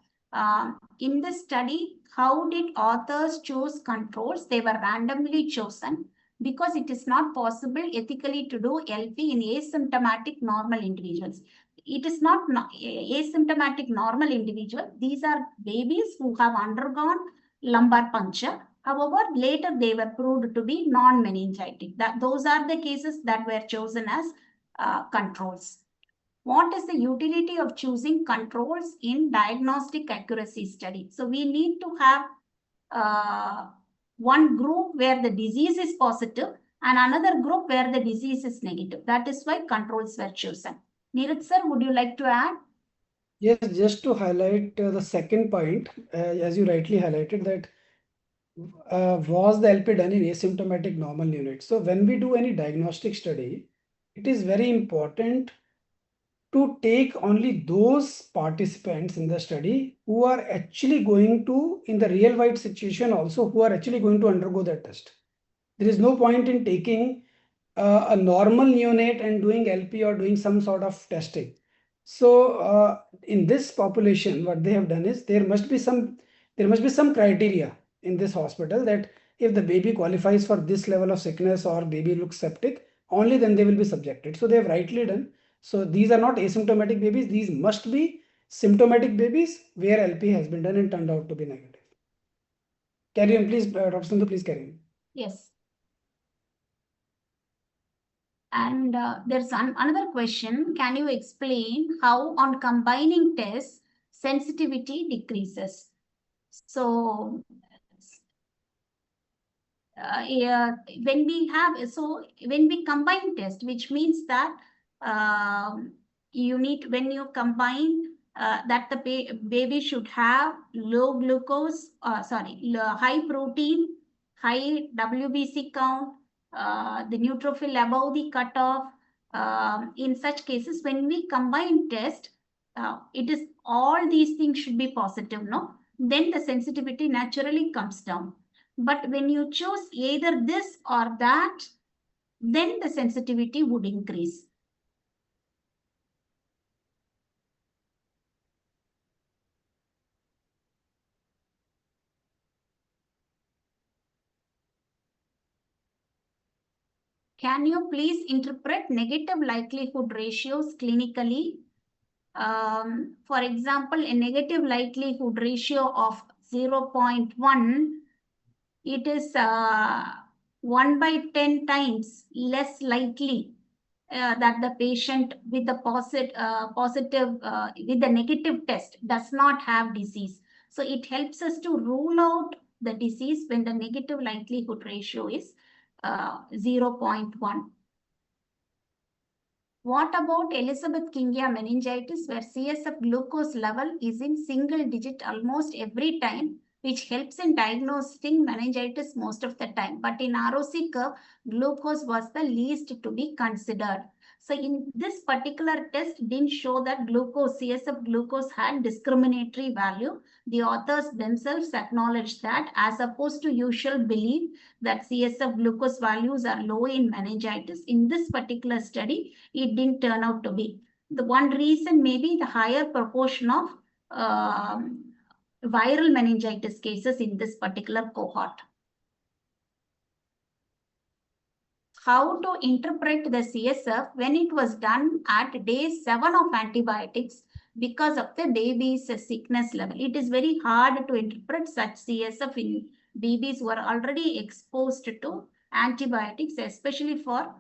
In this study, how did authors choose controls? They were randomly chosen because it is not possible ethically to do LP in asymptomatic normal individuals. It is not asymptomatic normal individual. These are babies who have undergone lumbar puncture However, later they were proved to be non-meningitic. Those are the cases that were chosen as controls. What is the utility of choosing controls in diagnostic accuracy study? So we need to have one group where the disease is positive and another group where the disease is negative. That is why controls were chosen. Neeraj sir, would you like to add? Yes, just to highlight the second point, as you rightly highlighted, that was the LP done in asymptomatic normal units. So when we do any diagnostic study, it is very important to take only those participants in the study who are actually going to, in the real world situation also, who are actually going to undergo that test. There is no point in taking a normal neonate and doing LP or doing some sort of testing. So in this population, what they have done is there must be some criteria in this hospital that if the baby qualifies for this level of sickness or baby looks septic, only then they will be subjected. So they have rightly done. So these are not asymptomatic babies. These must be symptomatic babies where LP has been done and turned out to be negative. Carry on, please, Dr. Sandhu, please carry on. Yes. And there's another question. Can you explain how on combining tests, sensitivity decreases? So yeah, when we combine test, which means that when you combine that the baby should have low glucose, high protein, high WBC count, the neutrophil above the cutoff. In such cases, when we combine test, it is all these things should be positive, no? Then the sensitivity naturally comes down. But when you choose either this or that, then the sensitivity would increase. Can you please interpret negative likelihood ratios clinically? For example, a negative likelihood ratio of 0.1, it is 1 by 10 times less likely that the patient with the with the negative test does not have disease. So it helps us to rule out the disease when the negative likelihood ratio is 0.1. What about Elizabeth Kingia meningitis, where CSF glucose level is in single digit almost every time, which helps in diagnosing meningitis most of the time. But in ROC curve, glucose was the least to be considered. So in this particular test didn't show that CSF glucose had discriminatory value. The authors themselves acknowledged that, as opposed to usual belief that CSF glucose values are low in meningitis. In this particular study, it didn't turn out to be. The one reason may be the higher proportion of viral meningitis cases in this particular cohort. How to interpret the CSF when it was done at day 7 of antibiotics because of the baby's sickness level? It is very hard to interpret such CSF in babies who are already exposed to antibiotics, especially for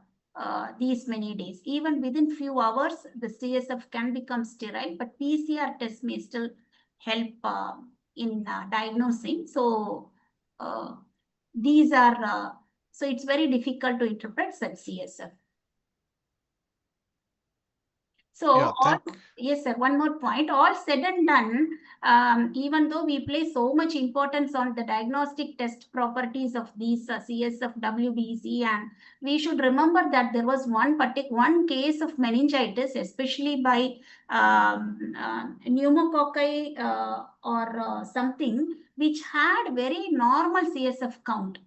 these many days. Even within few hours, the CSF can become sterile, but PCR tests may still help in diagnosing. So these are so it's very difficult to interpret such CSF. So yes, sir, one more point. All said and done, even though we place so much importance on the diagnostic test properties of these CSF, WBC, and we should remember that there was one case of meningitis, especially by pneumococci or something, which had very normal CSF count.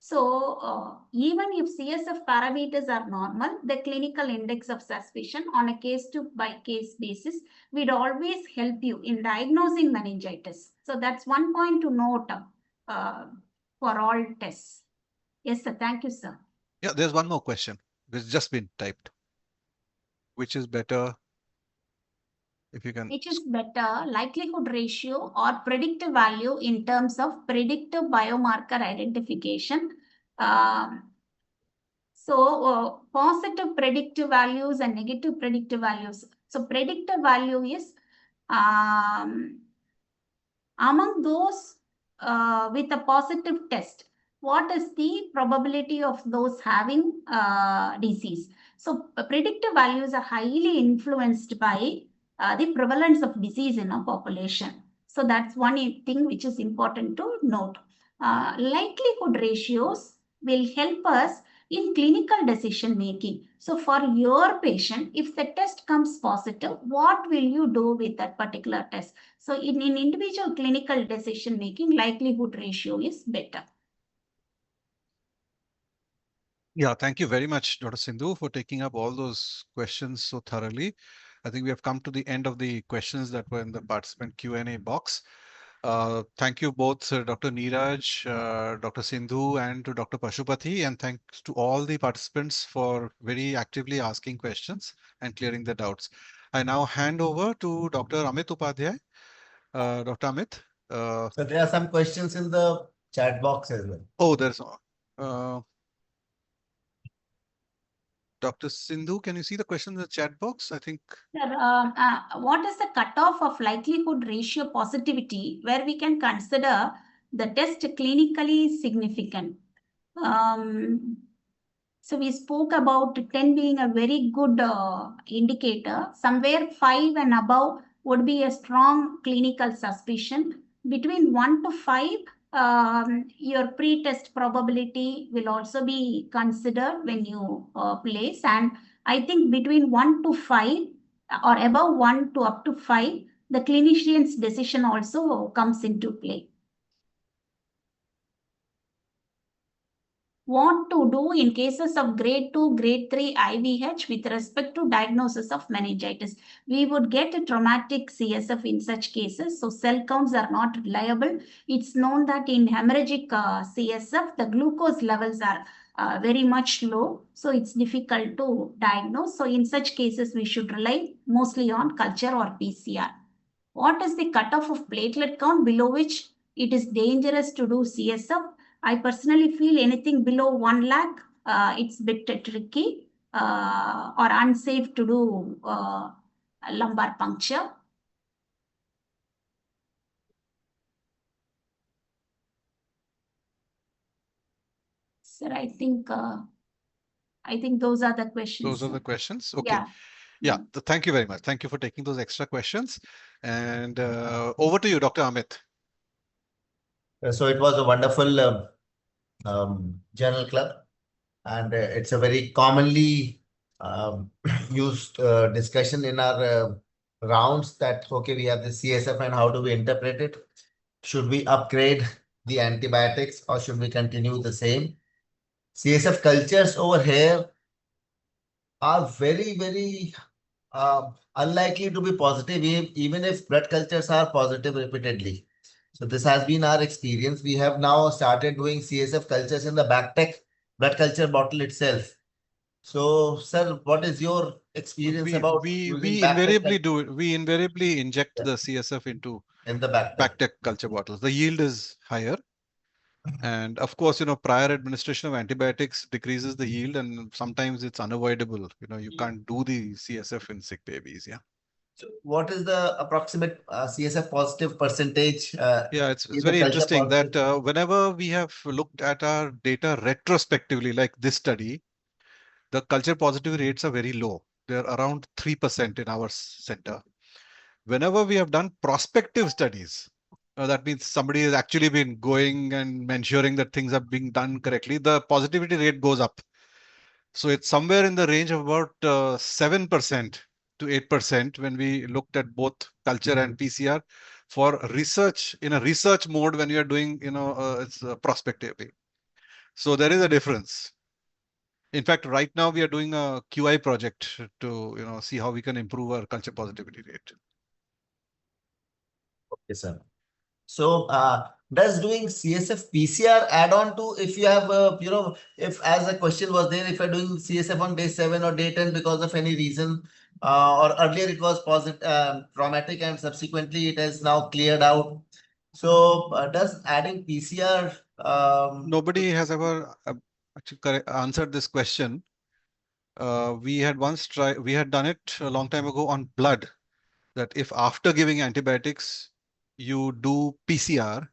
So even if CSF parameters are normal, the clinical index of suspicion on a case-by-case basis will always help you in diagnosing meningitis. So that's one point to note for all tests. Yes, sir. Thank you, sir. Yeah, there's one more question. It's just been typed. Which is better, If you can. Which is better, likelihood ratio or predictive value in terms of predictive biomarker identification. Positive predictive values and negative predictive values. So predictive value is among those with a positive test, what is the probability of those having disease? So predictive values are highly influenced by the prevalence of disease in a population. So that's one thing which is important to note. Likelihood ratios will help us in clinical decision making. So for your patient, if the test comes positive, what will you do with that particular test? So in individual clinical decision making, likelihood ratio is better. Yeah, thank you very much, Dr. Sindhu, for taking up all those questions so thoroughly. I think we have come to the end of the questions that were in the participant Q&A box. Thank you both, Dr. Neeraj, Dr. Sindhu, and to Dr. Pashupati, and thanks to all the participants for very actively asking questions and clearing the doubts. I now hand over to Dr. Amit Upadhyay. Dr. Amit. So there are some questions in the chat box as well. Oh, there's Dr. Sindhu, can you see the question in the chat box? I think. Sir, what is the cutoff of likelihood ratio positivity where we can consider the test clinically significant? So we spoke about 10 being a very good indicator. Somewhere 5 and above would be a strong clinical suspicion. Between 1 to 5, your pre-test probability will also be considered when you place. And I think between 1 to 5 or above 1 to up to 5, the clinician's decision also comes into play. What to do in cases of grade 2, grade 3 IVH with respect to diagnosis of meningitis. We would get a traumatic CSF in such cases, so cell counts are not reliable. It's known that in hemorrhagic CSF, the glucose levels are very much low, so it's difficult to diagnose. So in such cases, we should rely mostly on culture or PCR. What is the cutoff of platelet count below which it is dangerous to do CSF? I personally feel anything below 1 lakh, it's a bit tricky or unsafe to do lumbar puncture. Sir, I think those are the questions. Those are the questions. Okay. Yeah. Yeah. Thank you very much. Thank you for taking those extra questions. And over to you, Dr. Amit. So it was a wonderful journal club, and it's a very commonly used discussion in our rounds that, okay, we have the CSF and how do we interpret it? Should we upgrade the antibiotics or should we continue the same? CSF cultures over here are very, very unlikely to be positive, even if blood cultures are positive repeatedly. So this has been our experience. We have now started doing CSF cultures in the Bact blood culture bottle itself. So, sir, what is your experience about we invariably do it. We invariably inject the CSF into the Bact culture bottles. The yield is higher. And of course, prior administration of antibiotics decreases the yield, and sometimes it's unavoidable. You can't do the CSF in sick babies. Yeah. So what is the approximate CSF positive percentage? Yeah, it's very interesting that whenever we have looked at our data retrospectively, like this study, the culture positivity rates are very low. They're around 3% in our center. Whenever we have done prospective studies, that means somebody has actually been going and ensuring that things are being done correctly, the positivity rate goes up. So it's somewhere in the range of about 7% to 8% when we looked at both culture and PCR for research, in a research mode when you are doing, it's prospectively. So there is a difference. In fact, right now we are doing a QI project to, see how we can improve our culture positivity rate. Okay, sir. So, does doing CSF PCR add on to if you have, if as a question was there, if you're doing CSF on day 7 or day 10 because of any reason, or earlier it was positive, traumatic, and subsequently it is now cleared out. So does adding PCR? Nobody has ever actually answered this question. We had done it a long time ago on blood, that if after giving antibiotics you do PCR,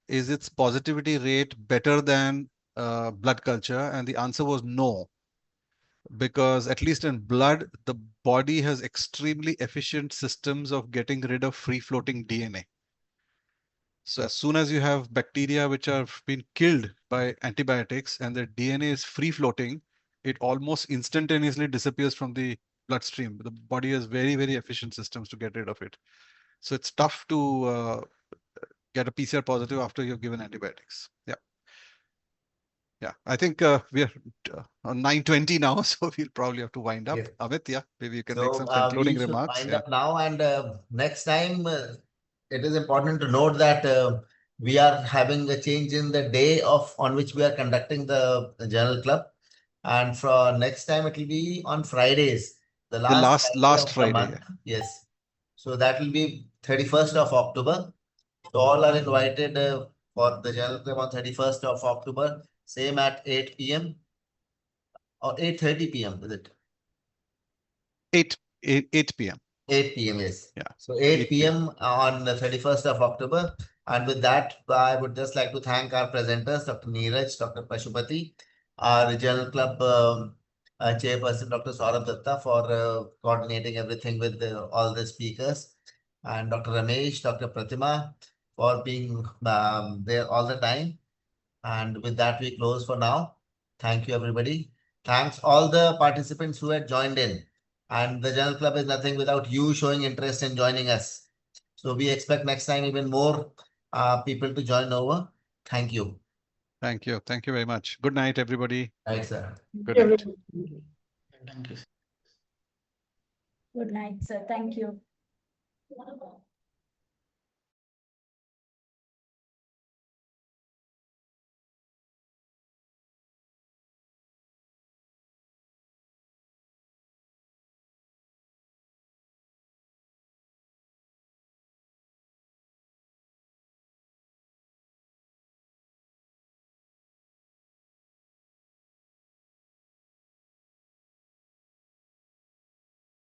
is its positivity rate better than blood culture? And the answer was no, because at least in blood, the body has extremely efficient systems of getting rid of free floating DNA. So as soon as you have bacteria which have been killed by antibiotics and their DNA is free floating, it almost instantaneously disappears from the bloodstream. The body has very, very efficient systems to get rid of it. So it's tough to get a PCR positive after you've given antibiotics. Yeah. Yeah, I think we are on 9:20 now, so we'll probably have to wind up. Yes. Amit, yeah, maybe you can make So some concluding we should remarks. wind Yeah. up now, and next time it is important to note that we are having a change in the day on which we are conducting the journal club, and for next time it will be on Fridays, the last Friday last of Friday. the month. Yeah. Yes, so that will be 31st of October. So all are invited for the journal club on 31st of October, same at 8 p.m. or 8:30 p.m. Is it? 8 p.m. 8 p.m. Yes. Yeah. So 8 p.m. on the 31st of October. And with that, I would just like to thank our presenters, Dr. Neeraj, Dr. Pashupati, our Journal Club chairperson, Dr. Saurabh Datta, for coordinating everything with all the speakers, and Dr. Ramesh, Dr. Pratima, for being there all the time. And with that, we close for now. Thank you, everybody. Thanks all the participants who had joined in. And the Journal Club is nothing without you showing interest in joining us. So we expect next time even more people to join over. Thank you. Thank you. Thank you very much. Good night, everybody. Right, sir. Good night. Thank you. Good night, sir. Thank you.